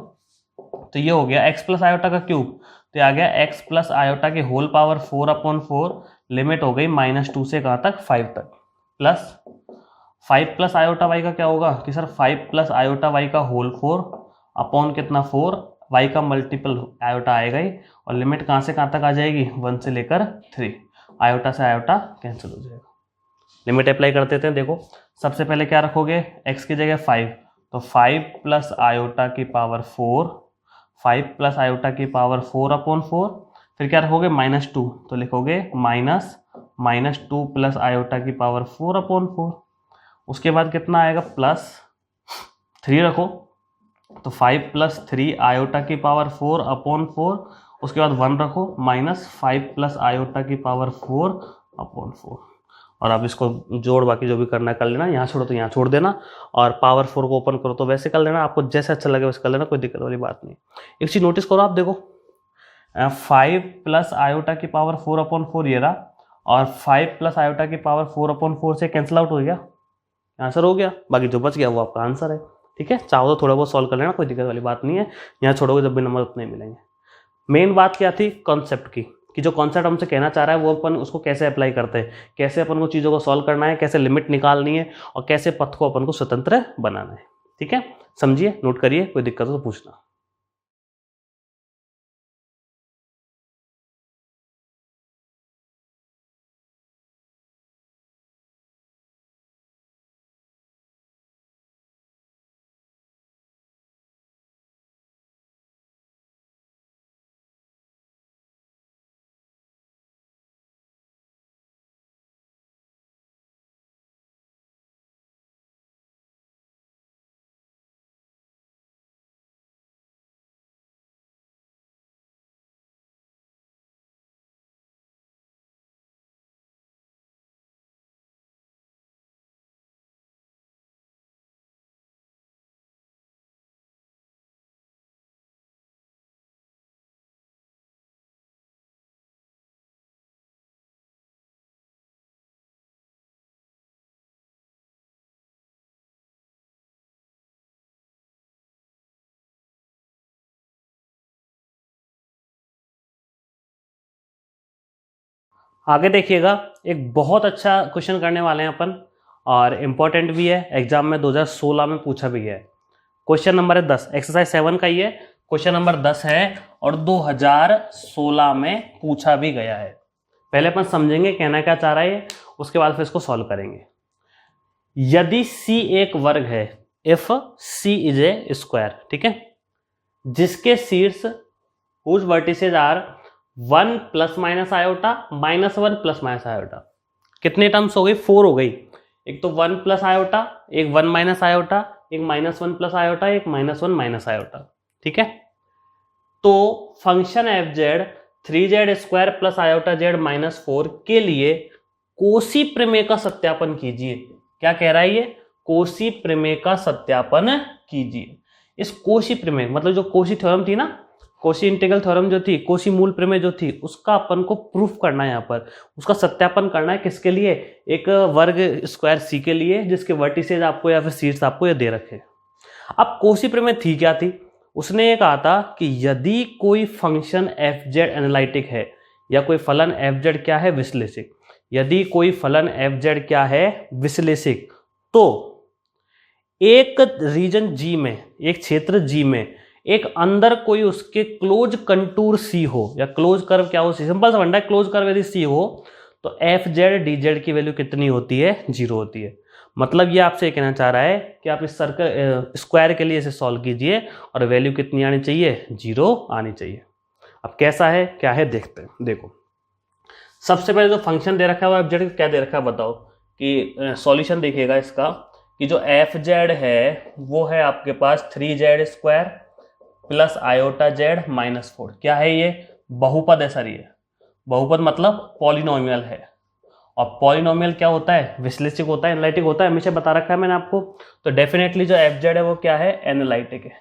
तो ये हो गया x प्लस आयोटा का क्यूब, तो आ गया x प्लस आयोटा के होल पावर 4/4, लिमिट हो गई -2 से कहाँ तक? 5 तक, प्लस 5 प्लस आयोटा y का क्या होगा कि सर 5 प्लस आयोटा y का होल 4, अपॉन कितना 4, y का मल्टीपल आयोटा आएगा ही, और लिमिट कहाँ से कहाँ तक आ जाएगी 1 से लेकर 3, आयोटा से आयोटा कैंसिल हो जाएगा। लिमिट अप्लाई कर देते हैं। देखो सबसे पहले क्या रखोगे, x की जगह 5, तो 5 प्लस आयोटा की पावर 4, 5 प्लस आयोटा की पावर 4 अपॉन 4, फिर क्या रखोगे -2, तो लिखोगे -2 प्लस आयोटा की पावर 4 अपॉन 4। उसके बाद कितना आएगा प्लस 3 रखो, तो 5 प्लस 3 आयोटा की पावर 4 अपॉन 4, उसके बाद 1 रखो, -5 प्लस आयोटा की पावर 4 अपॉन 4। और अब इसको जोड़ बाकी जो भी करना है कर लेना, यहाँ छोड़ो तो यहाँ छोड़ देना, और पावर 4 को ओपन करो तो वैसे कर लेना, आपको जैसे अच्छा लगे वैसे कर लेना, कोई दिक्कत वाली बात नहीं। एक चीज़ नोटिस करो, आप देखो 5 प्लस आयोटा की पावर 4 अपॉन 4 ये रहा, और 5 प्लस आयोटा की पावर 4 अपॉन 4 से कैंसिल आउट हो गया, आंसर हो गया, बाकी जो बच गया वो आपका आंसर है। ठीक है, चाहो तो थोड़ा बहुत सॉल्व कर लेना, कोई दिक्कत वाली बात नहीं है, यहाँ छोड़ोगे जब भी नंबर उतने मिलेंगे। मेन बात क्या थी कॉन्सेप्ट की, कि जो कॉन्सेप्ट हमसे कहना चाह रहा है वो अपन उसको कैसे अप्लाई करते हैं, कैसे अपन को चीज़ों को सॉल्व करना है, कैसे लिमिट निकालनी है, और कैसे पथ को अपन को स्वतंत्र बनाना है। ठीक है, समझिए, नोट करिए, कोई दिक्कत हो तो पूछना। आगे देखिएगा, एक बहुत अच्छा क्वेश्चन करने वाले हैं अपन, और इम्पोर्टेंट भी है, एग्जाम में 2016 में पूछा भी है। क्वेश्चन नंबर है 10, एक्सरसाइज 7 का ये क्वेश्चन नंबर 10 है, और 2016 में पूछा भी गया है। पहले अपन समझेंगे कहना क्या चाह रहा है, उसके बाद फिर इसको सॉल्व करेंगे। यदि C एक वर्ग है, if C is a square, ठीक है, जिसके शीर्ष whose vertices are 1 plus minus iota -1 plus minus iota, कितने टर्म्स हो गई 4 हो गई, एक तो 1 प्लस आयोटा, एक 1 माइनस आयोटा, एक -1 प्लस आयोटा, एक -1 माइनस आयोटा। ठीक है, तो function F Z 3z square plus iota Z -4 के लिए कोशी प्रमेय का सत्यापन कीजिए। क्या कह रहा है ये, कोशी प्रमेय का सत्यापन कीजिए। इस कोशी प्रमेय मतलब जो कोशी थ्योरम थी ना, कोशी इंटीग्रल थ्योरम जो थी, कोशी मूल प्रमेय जो थी, उसका अपन को प्रूफ करना है, यहाँ पर उसका सत्यापन करना है। किसके लिए, एक वर्ग स्क्वायर सी के लिए जिसके वर्टिसेज आपको या फिर शीर्ष आपको ये दे रखे। अब कोशी प्रमेय थी क्या थी, उसने ये कहा था कि यदि कोई फंक्शन एफ जेड एनालिटिक है, या कोई फलन एफ जेड क्या है विश्लेषिक, यदि कोई फलन एफ जेड क्या है विश्लेषिक, तो एक रीजन जी में, एक क्षेत्र जी में, एक अंदर कोई उसके क्लोज कंटूर सी हो, या क्लोज कर्व क्या हो, सिंपल सा फंडा है, क्लोज कर्व यदि सी हो तो एफ जेड डी जेड की वैल्यू कितनी होती है, 0 होती है। मतलब ये आपसे कहना चाह रहा है कि आप इस सर्कल स्क्वायर के लिए इसे सॉल्व कीजिए और वैल्यू कितनी आनी चाहिए, 0 आनी चाहिए। अब कैसा है क्या है देखते हैं। देखो सबसे पहले जो फंक्शन दे रखा है वो एफ जेड क्या दे रखा है बताओ, कि सॉल्यूशन देखिएगा इसका, कि जो एफ जेड है वो है आपके पास 3z square plus iota Z -4। क्या है ये, बहुपद है सर, ये बहुपद मतलब पॉलिनोमियल है, और पॉलिनोमियल क्या होता है, विश्लेषिक होता है, एनालिटिक होता है, हमेशा बता रखा है मैंने आपको। तो डेफिनेटली जो एफ जेड है वो क्या है, एनालिटिक है।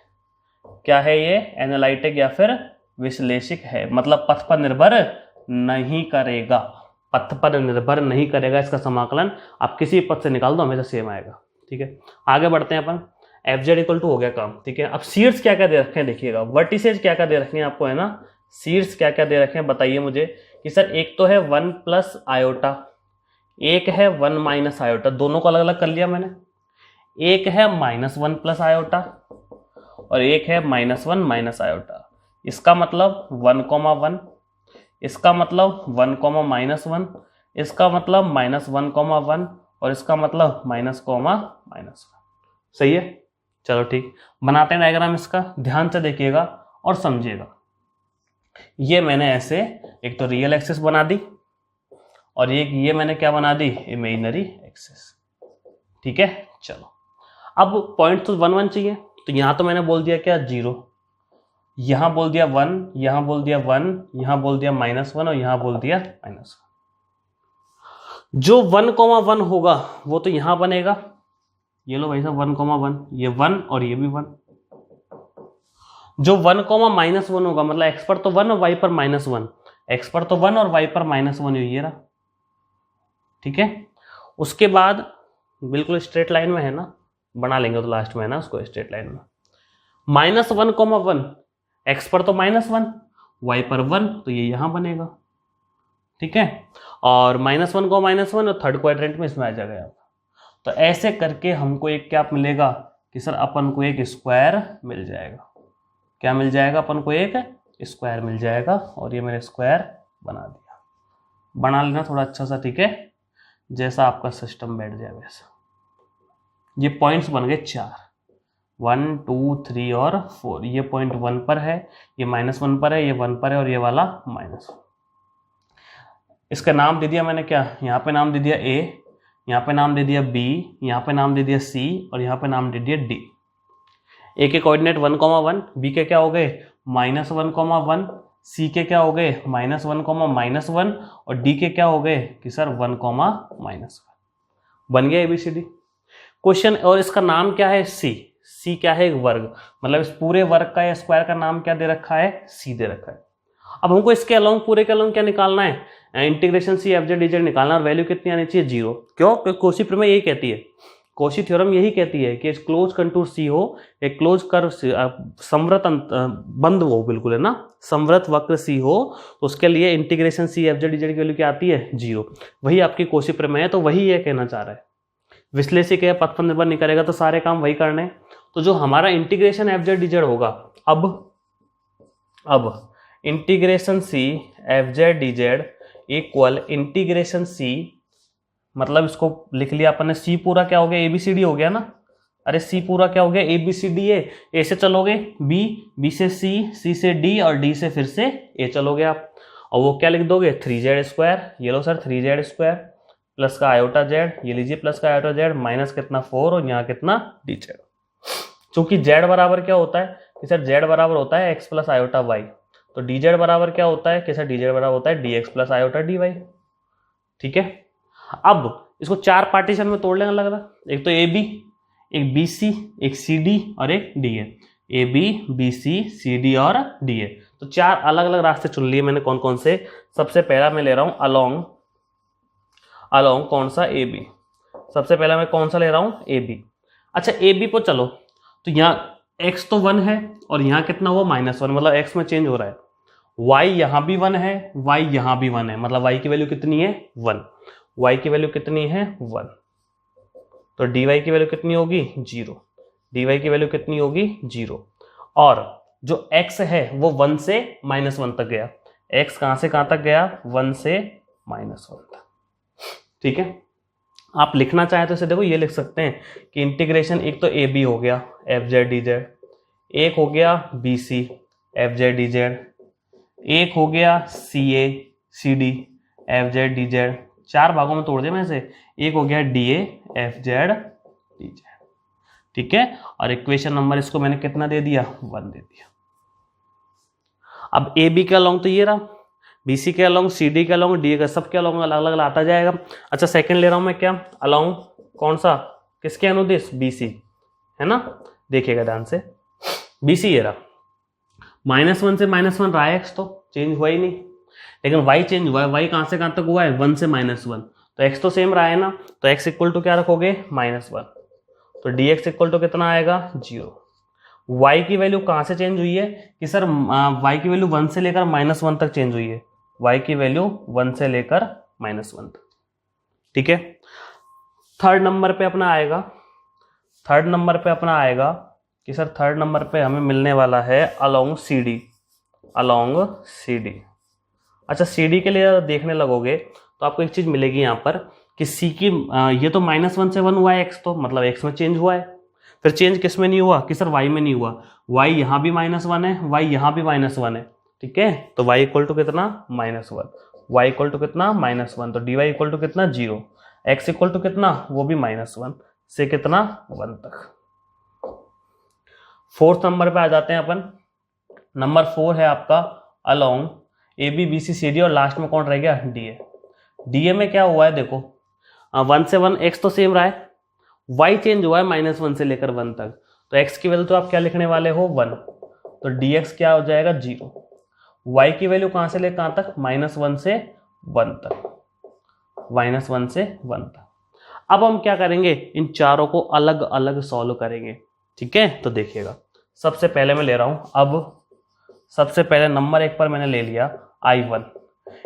क्या है ये, एनालिटिक या फिर विश्लेषिक है, मतलब पथ पर निर्भर नहीं करेगा, पथ पर निर्भर नहीं करेगा। इसका समाकलन आप किसी पथ से निकाल दो हमेशा सेम आएगा। ठीक है, आगे बढ़ते हैं अपन। एफ जेड इक्वल टू हो गया काम, ठीक है। अब शीर्ष क्या क्या दे रखे हैं देखिएगा, वर्टिसेज क्या क्या दे रखे हैं आपको, है ना, शीर्ष क्या क्या दे रखे हैं बताइए मुझे। कि सर एक तो है 1 प्लस आयोटा, एक है 1 माइनस आयोटा, दोनों को अलग अलग कर लिया मैंने। एक है -1 प्लस आयोटा, और एक है -1 माइनस आयोटा। इसका मतलब 1,1, इसका मतलब 1,-1, इसका मतलब -1,1 और इसका मतलब -1। सही है। चलो ठीक, बनाते हैं डायग्राम इसका, ध्यान से देखिएगा और समझिएगा। ये मैंने ऐसे एक तो रियल एक्सिस बना दी और एक ये मैंने क्या बना दी, इमेजिनरी एक्सिस। ठीक है। चलो अब पॉइंट तो 1 1 चाहिए, तो यहां तो मैंने बोल दिया क्या 0, यहां बोल दिया 1, यहां बोल दिया 1, यहां बोल दिया -1 और यहां बोल दिया -1। जो 1,1 होगा वो तो यहां बनेगा, ये लो भाई साहब 1,1, ये 1 और ये भी 1। जो 1,-1 होगा मतलब x पर तो 1 और y पर -1, x पर तो 1 और y पर -1, ये रहा। ठीक है। उसके बाद बिल्कुल स्ट्रेट लाइन में है ना, बना लेंगे तो लास्ट में है ना उसको स्ट्रेट लाइन में, -1,1, x पर तो -1, y पर 1, तो ये यहां बनेगा। ठीक है। और -1,-1 और थर्ड क्वाड्रेंट में इसमें आ जाएगा। तो ऐसे करके हमको एक क्या मिलेगा कि सर अपन को एक स्क्वायर मिल जाएगा। क्या मिल जाएगा, अपन को एक स्क्वायर मिल जाएगा। और ये मैंने स्क्वायर बना दिया, बना लेना थोड़ा अच्छा सा। ठीक है, जैसा आपका सिस्टम बैठ जाए वैसा। ये पॉइंट्स बन गए 4, 1 2 3 और 4। ये पॉइंट 1 पर है, ये -1 पर है, ये 1 पर है और ये वाला -1। इसका नाम दे दिया मैंने क्या, यहाँ पे नाम दे दिया A, यहाँ पे नाम दे दिया B, यहाँ पे नाम दे दिया C और यहाँ पे नाम दे दिया D। A के कोऑर्डिनेट 1,1, B के क्या हो गए -1,1, C के क्या हो गए -1,-1 और D के क्या हो गए कि सर 1,-1। बन गया ABCD क्वेश्चन। और इसका नाम क्या है C क्या है, एक वर्ग, मतलब इस पूरे वर्ग का या स्क्वायर का नाम क्या दे रखा है, C दे रखा है। अब हमको इसके अलोंग पूरे के अलोंग क्या निकालना है, इंटीग्रेशन C FZ DZ निकालना, और वैल्यू कितनी आनी चाहिए 0। क्यों, क्योंकि कौशी प्रमेय यही कहती है, कौशी थ्योरम यही कहती है कि क्लोज कंटूर C हो, एक क्लोज कर समव्रत बंद हो, बिल्कुल है ना, समव्रत वक्र C हो, तो उसके लिए इंटीग्रेशन C FZ DZ की वैल्यू क्या आती है 0। वही आपकी कौशी प्रमेय है, तो वही ये कहना चाह रहा है। विश्लेषी के पथ पर निर्भर नहीं करेगा तो सारे काम वही करने। तो जो हमारा इंटीग्रेशन FZ DZ होगा, अब integration C FZ DZ equal integration C, मतलब इसको लिख लिया अपन ने, C पूरा क्या हो गया ABCD हो गया ना। अरे C पूरा क्या हो गया ABCD है। A से चलोगे B से C से D और D से फिर से A चलोगे आप, और वो क्या लिख दोगे 3z²। ये लो सर 3z² प्लस का आयोटा z, ये लीजिए प्लस का आयोटा z, माइनस कितना 4 और यहाँ कितना dz। चूंकि z बराबर क्या होता है कि सर z बराबर होता है x प्लस आयोटा y, तो dz बराबर क्या होता है कि सर dz बराबर होता है dx प्लस आयोटा dy। ठीक है। अब इसको 4 पार्टीशन में तोड़ लेना लग रहा, एक तो AB, एक BC, एक CD और एक DA। AB BC CD और DA, तो 4 अलग अलग रास्ते चुन लिए मैंने। कौन कौन से, सबसे पहला मैं ले रहा हूं अलोंग कौन सा AB। सबसे पहला मैं कौन सा ले रहा हूं AB। अच्छा AB को चलो, तो यहाँ x तो 1 है और यहाँ कितना हुआ -1, मतलब x में चेंज हो रहा है। y यहाँ भी 1 है, y यहाँ भी 1 है, मतलब y की वैल्यू कितनी है 1, y की वैल्यू कितनी है 1, तो dy की वैल्यू कितनी होगी 0, dy की वैल्यू कितनी होगी 0। और जो x है वो 1 से -1 तक गया, x कहां से कहां तक गया 1 से -1 तक। ठीक है। आप लिखना चाहे तो इसे देखो ये लिख सकते हैं कि इंटीग्रेशन, एक तो AB हो गया FZ DZ, एक हो गया BC FZ DZ, एक हो गया CA CD FZ DZ, 4 भागों में तोड़ दिया मैं से, एक हो गया DA FZ DZ। ठीक है। और इक्वेशन नंबर इसको मैंने कितना दे दिया 1 दे दिया। अब AB का लॉन्ग तो ये रहा, BC के अलोंग, CD के अलोंग, DA का, सब के अलोंग अलग अलग आता जाएगा। अच्छा सेकंड ले रहा हूं मैं क्या, अलोंग कौन सा, किसके अनुदिश BC है ना, देखिएगा ध्यान से। BC ये रहा, -1 से -1 रहा है, x तो चेंज हुआ ही नहीं, लेकिन y चेंज हुआ है। y कहां से कहां तक हुआ है 1 से -1, तो x तो सेम रहा है ना, तो x इक्वल टू क्या रखोगे -1, तो dx इक्वल टू कितना आएगा 0। y की वैल्यू कहां से चेंज हुई है कि सर y की वैल्यू 1 से लेकर -1 तक चेंज हुई है, y की वैल्यू 1 से लेकर -1 तक। ठीक है। थर्ड नंबर पे अपना आएगा कि सर थर्ड नंबर पे हमें मिलने वाला है along C D, along C D. अच्छा सी डी के लिए देखने लगोगे तो आपको एक चीज़ मिलेगी यहाँ पर कि सी की ये तो -1 से 1 हुआ है एक्स, तो मतलब एक्स में चेंज हुआ है। फिर चेंज किस में नहीं हुआ कि सर वाई में नहीं हुआ, वाई यहाँ भी -1 है, वाई यहाँ भी -1 है, ठीक है। तो y इक्वल टू कितना -1, y इक्वल टू कितना -1, तो dy इक्वल टू कितना 0, x इक्वल टू कितना वो भी -1 से कितना 1 तक। फोर्थ नंबर पे आ जाते हैं अपन। नंबर 4 है आपका along A B B C C D और लास्ट में कौन रह गया डी ए। डी ए में क्या हुआ है देखो 1 से 1 x तो सेम रहा है, y चेंज हुआ है -1 से लेकर 1 तक, तो x की वैल्यू तो आप क्या लिखने वाले हो 1, तो dx क्या हो जाएगा 0। y की वैल्यू कहाँ से ले कहाँ तक -1 से 1 तक, -1 से 1 तक। अब हम क्या करेंगे इन चारों को अलग अलग सॉल्व करेंगे, ठीक है। तो देखिएगा सबसे पहले मैं ले रहा हूं, अब सबसे पहले नंबर 1 पर मैंने ले लिया I1,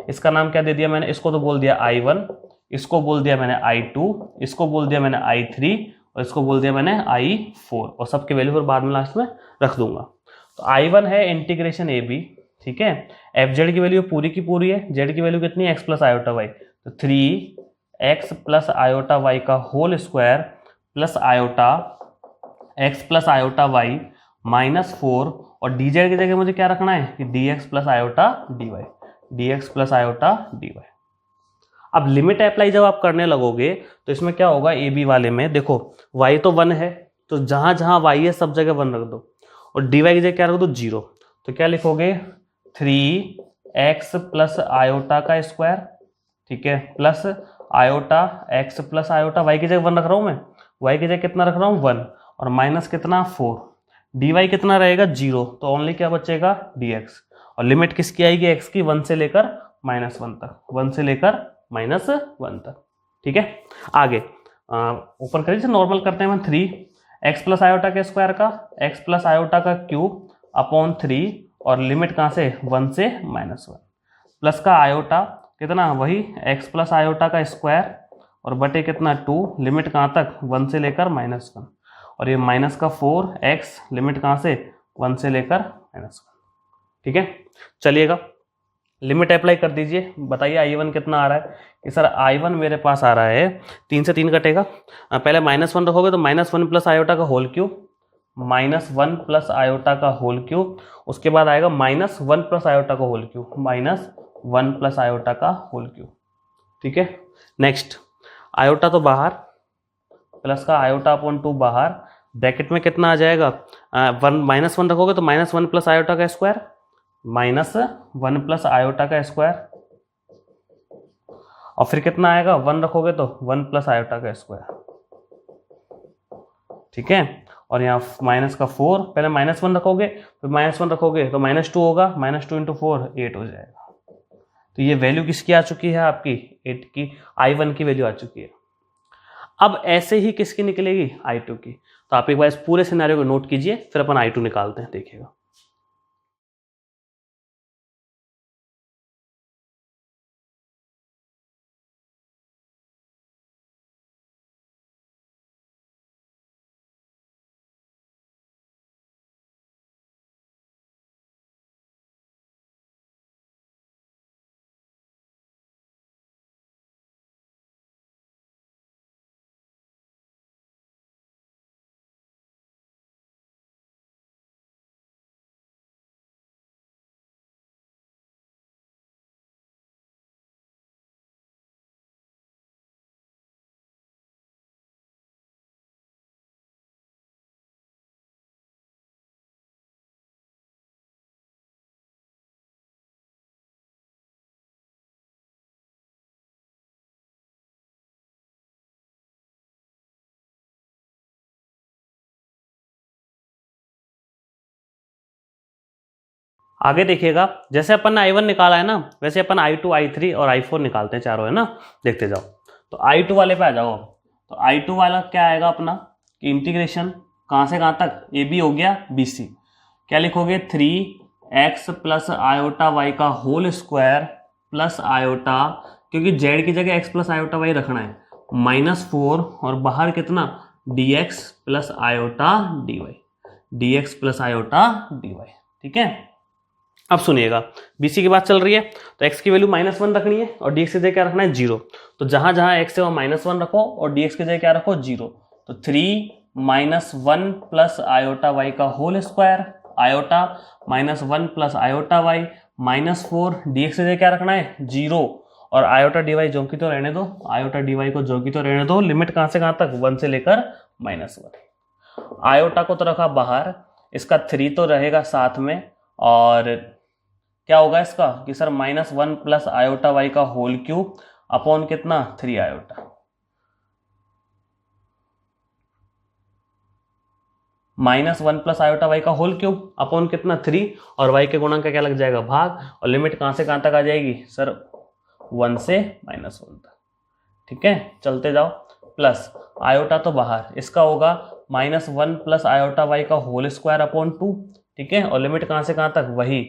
इसका नाम क्या दे दिया मैंने, इसको तो बोल दिया I1, इसको बोल दिया मैंने I2, इसको बोल दिया मैंने I3 और इसको बोल दिया मैंने I4 और सबके वैल्यू फिर बाद में लास्ट में रख दूंगा। तो I1 है इंटीग्रेशन ए बी, ठीक है। एफ जेड की वैल्यू पूरी की पूरी है, जेड की वैल्यू कितनी है x प्लस आयोटा वाई, तो 3x प्लस आयोटा वाई का whole square plus iota x plus iota Y -4 और डी जेड की जगह मुझे क्या रखना है कि dx plus iota D Y, dx plus iota D Y. अब लिमिट अप्लाई जब आप करने लगोगे तो इसमें क्या होगा ए बी वाले में देखो y तो 1 है, तो जहां जहां y है सब जगह 1 रख दो और dy की जगह क्या रख दो 0, तो क्या लिखोगे 3x प्लस आयोटा का स्क्वायर, ठीक है, plus iota x plus iota y की जगह 1 रख रहा हूं मैं, y की जगह कितना रख रहा हूं 1 और माइनस कितना 4, dy कितना रहेगा 0, तो ओनली क्या बचेगा dx और लिमिट किसकी आएगी x की 1 से लेकर -1 तक, 1 से लेकर -1 तक, ठीक है। आगे ऊपर करिए नॉर्मल करते हैं 3x प्लस आयोटा के स्क्वायर का x प्लस आयोटा का क्यूब अपॉन 3 और लिमिट कहाँ से 1 से -1 प्लस का आयोटा कितना वही x प्लस आयोटा का स्क्वायर और बटे कितना 2 लिमिट कहाँ तक 1 से लेकर -1 और ये माइनस का 4x लिमिट कहाँ से 1 से लेकर -1, ठीक है। चलिएगा लिमिट अप्लाई कर दीजिए, बताइए I1 कितना आ रहा है कि सर I1 मेरे पास आ रहा है 3 से 3 कटेगा, पहले -1 रखोगे तो -1 प्लस आयोटा का होल क्यूब, -1 प्लस आयोटा का होल क्यूब, उसके बाद आएगा -1 प्लस आयोटा का होल क्यूब, -1 प्लस आयोटा का होल क्यूब, ठीक है। नेक्स्ट आयोटा तो बाहर, प्लस का आयोटा अपॉन 2 बाहर, ब्रैकेट में कितना आ जाएगा -1 रखोगे तो -1 प्लस आयोटा का स्क्वायर, -1 प्लस आयोटा का स्क्वायर और फिर कितना आएगा 1 रखोगे तो 1 प्लस आयोटा का स्क्वायर, ठीक है। और यहाँ माइनस का 4, पहले -1 रखोगे फिर -1 रखोगे तो -2 होगा, -2 × 4 8 हो जाएगा। तो ये वैल्यू किसकी आ चुकी है आपकी 8 की, I1 की वैल्यू आ चुकी है। अब ऐसे ही किसकी निकलेगी I2 की, तो आप एक बार इस पूरे सिनेरियो को नोट कीजिए फिर अपन I2 निकालते हैं, देखिएगा। आगे देखिएगा जैसे अपन ने I1 निकाला है ना वैसे अपन I2 I3 और I4 निकालते हैं चारों, है ना, देखते जाओ। तो I2 वाले पे आ जाओ, तो I2 वाला क्या आएगा अपना कि इंटीग्रेशन कहाँ से कहाँ तक ए बी हो गया BC, क्या लिखोगे 3x प्लस आयोटा वाई का होल स्क्वायर प्लस आयोटा, क्योंकि जेड की जगह x प्लस आयोटा वाई रखना है, -4 और बाहर कितना dx plus iota dy, dx plus iota dy। ठीक है, अब सुनिएगा, BC की बात चल रही है तो x की वैल्यू -1 रखनी है और dx की जगह क्या रखना है 0। तो जहां जहां x है वहां -1 रखो और dx की जगह क्या रखो 0। तो 3 -1 प्लस आयोटा y का whole square, iota -1 plus iota y -4, dx की जगह क्या रखना है 0 और आयोटा dy जो की तो रहने दो, आयोटा dy को जो की तो रहने दो। लिमिट कहां से कहां तक 1 से लेकर -1। आयोटा को तो रखा बाहर, इसका 3 तो रहेगा साथ में और क्या होगा इसका कि सर -1 प्लस आयोटा y का होल क्यूब अपॉन कितना 3 आयोटा, -1 प्लस आयोटा y का होल क्यूब अपॉन कितना 3 और y के गुणा का क्या लग जाएगा भाग, और लिमिट कहां से कहां तक आ जाएगी सर 1 से -1 तक। ठीक है, चलते जाओ, प्लस आयोटा तो बाहर, इसका होगा -1 प्लस आयोटा y का होल स्क्वायर अपॉन 2। ठीक है, और लिमिट कहां से कहां तक वही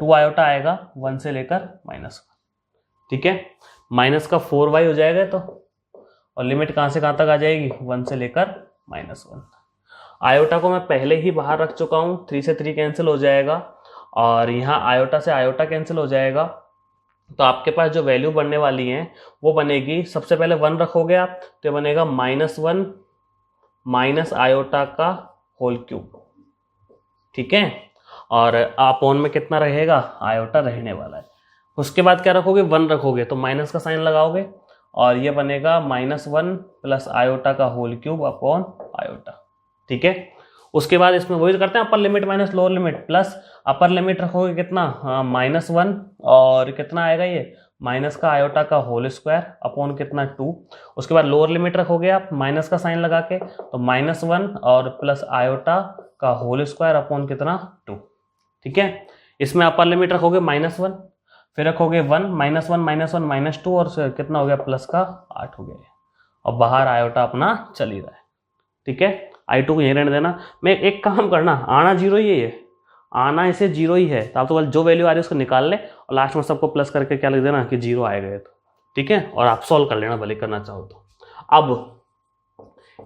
2 आयोटा आएगा 1 से लेकर -1। ठीक है, माइनस का 4y हो जाएगा तो, और लिमिट कहां से कहां तक आ जाएगी 1 से लेकर -1। आयोटा को मैं पहले ही बाहर रख चुका हूं, 3 से 3 कैंसिल हो जाएगा और यहाँ आयोटा से आयोटा कैंसिल हो जाएगा। तो आपके पास जो वैल्यू बनने वाली है वो बनेगी, सबसे पहले 1 रखोगे आप तो ये बनेगा -1 माइनस आयोटा का होल क्यूब। ठीक है, और अपॉन में कितना रहेगा आयोटा रहने वाला है। उसके बाद क्या रखोगे 1 रखोगे तो माइनस का साइन लगाओगे और ये बनेगा -1 प्लस आयोटा का होल क्यूब अपॉन आयोटा। ठीक है, उसके बाद इसमें वही करते हैं upper limit minus lower limit, plus upper limit रखोगे कितना -1 और कितना आएगा ये माइनस का आयोटा का होल स्क्वायर अपॉन कितना 2। उसके बाद लोअर लिमिट रखोगे आप माइनस का साइन लगा के तो -1 और प्लस आयोटा का होल स्क्वायर अपॉन कितना 2। ठीक है, इसमें अपर लिमिट रखोगे -1 फिर रखोगे 1 -1 -2 और कितना हो गया प्लस का 8 हो गया और बाहर आयोटा अपना चल ही रहा है। ठीक है, I2 को यहीं रहने देना। मैं एक काम करना, आना 0 ही है, ये आना इसे 0 ही है तो आप तो जो वैल्यू आ रही है उसको निकाल ले और लास्ट में सबको प्लस करके क्या लिख देना कि 0 आएगा ये तो। ठीक है, और आप सॉल्व कर लेना भले करना चाहो तो। अब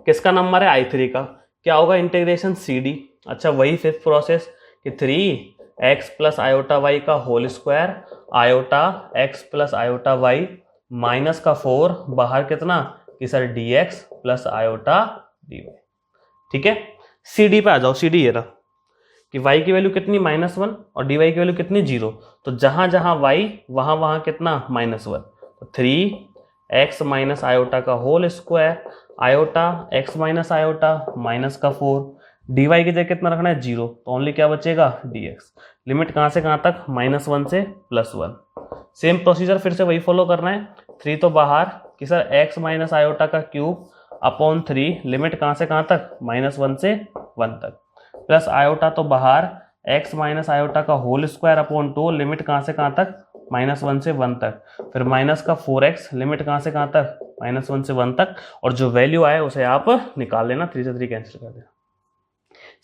किसका नंबर है I3 का, क्या होगा इंटीग्रेशन CD। अच्छा, वही फिफ्थ प्रोसेस कि 3x प्लस आयोटा y का whole square iota x plus iota y minus का 4 बाहर कितना कि sir dx plus iota dy। ठीक है, CD पे आ जाओ। CD ये रहा कि y की वैल्यू कितनी -1 और dy की वैल्यू कितनी 0। तो जहां जहां y वहां वहां कितना -1। तो 3x माइनस आयोटा का whole square iota x minus iota minus का 4, dy की जगह कितना रखना है 0 तो ओनली क्या बचेगा dx। लिमिट कहां से कहां तक -1 से +1। सेम प्रोसीजर फिर से वही फॉलो करना है। 3 तो बाहर कि सर x माइनस आयोटा का क्यूब अपॉन 3, लिमिट कहां से कहां तक -1 से 1 तक, प्लस आयोटा तो बाहर x माइनस आयोटा का होल स्क्वायर अपॉन 2, लिमिट कहां से कहां तक -1 से 1 तक, फिर माइनस का 4x, लिमिट कहां से कहां तक -1 से 1 तक, और जो वैल्यू आए उसे आप निकाल लेना, 3 से 3 कैंसिल कर देना।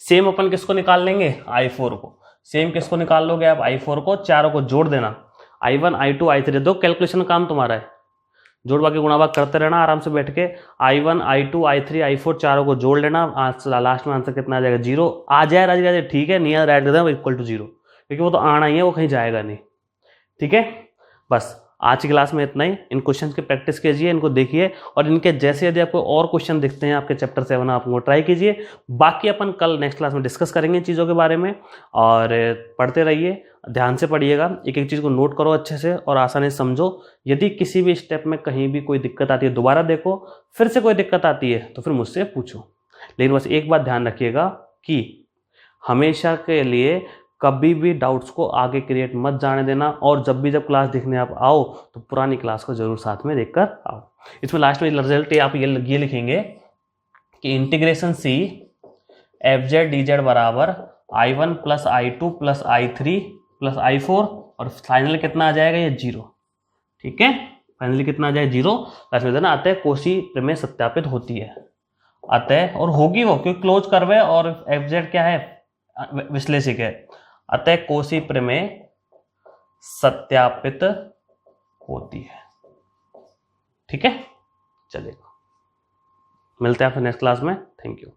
सेम अपन किसको निकाल लेंगे I4 को, सेम किसको निकाल लोगे आप I4 को, चारों को जोड़ देना I1 I2 I3, दो कैलकुलेशन काम तुम्हारा है, जोड़ बाकी गुणा भाग करते रहना आराम से बैठ के। I1 I2 I3 I4 चारों को जोड़ लेना, लास्ट में आंसर कितना आ जाएगा 0 आ जाए राजी, ठीक है, नियर राइट दे देना इक्वल टू 0 क्योंकि वो तो आना ही है, वो कहीं जाएगा नहीं। ठीक है, बस आज की क्लास में इतना ही। इन क्वेश्चन की प्रैक्टिस कीजिए, इनको देखिए और इनके जैसे यदि आपको और क्वेश्चन दिखते हैं आपके चैप्टर 7 आप उनको ट्राई कीजिए। बाकी अपन कल नेक्स्ट क्लास में डिस्कस करेंगे चीज़ों के बारे में, और पढ़ते रहिए, ध्यान से पढ़िएगा, एक एक चीज़ को नोट करो अच्छे से और आसानी से समझो। यदि किसी भी स्टेप में कहीं भी कोई दिक्कत आती है दोबारा देखो, फिर से कोई दिक्कत आती है तो फिर मुझसे पूछो। लेकिन बस एक बात ध्यान रखिएगा कि हमेशा के लिए कभी भी डाउट्स को आगे क्रिएट मत जाने देना, और जब क्लास देखने आप आओ तो पुरानी क्लास को जरूर साथ में देखकर आओ। इसमें लास्ट में रिजल्ट आप ये लिखेंगे कि इंटीग्रेशन C FZ DZ बराबर I1 plus I2 plus I3 plus I4 और फाइनली कितना आ जाएगा ये 0। ठीक है, फाइनली कितना आ जाए 0। लास्ट में देना अतः कोशी प्रमेय सत्यापित होती है, अतः और होगी वो क्योंकि क्लोज कर्व है और FZ क्या है विश्लेषिक है, अतः कोशी प्रमेय सत्यापित होती है। ठीक है, चलेगा, मिलते हैं फिर नेक्स्ट क्लास में। Thank you.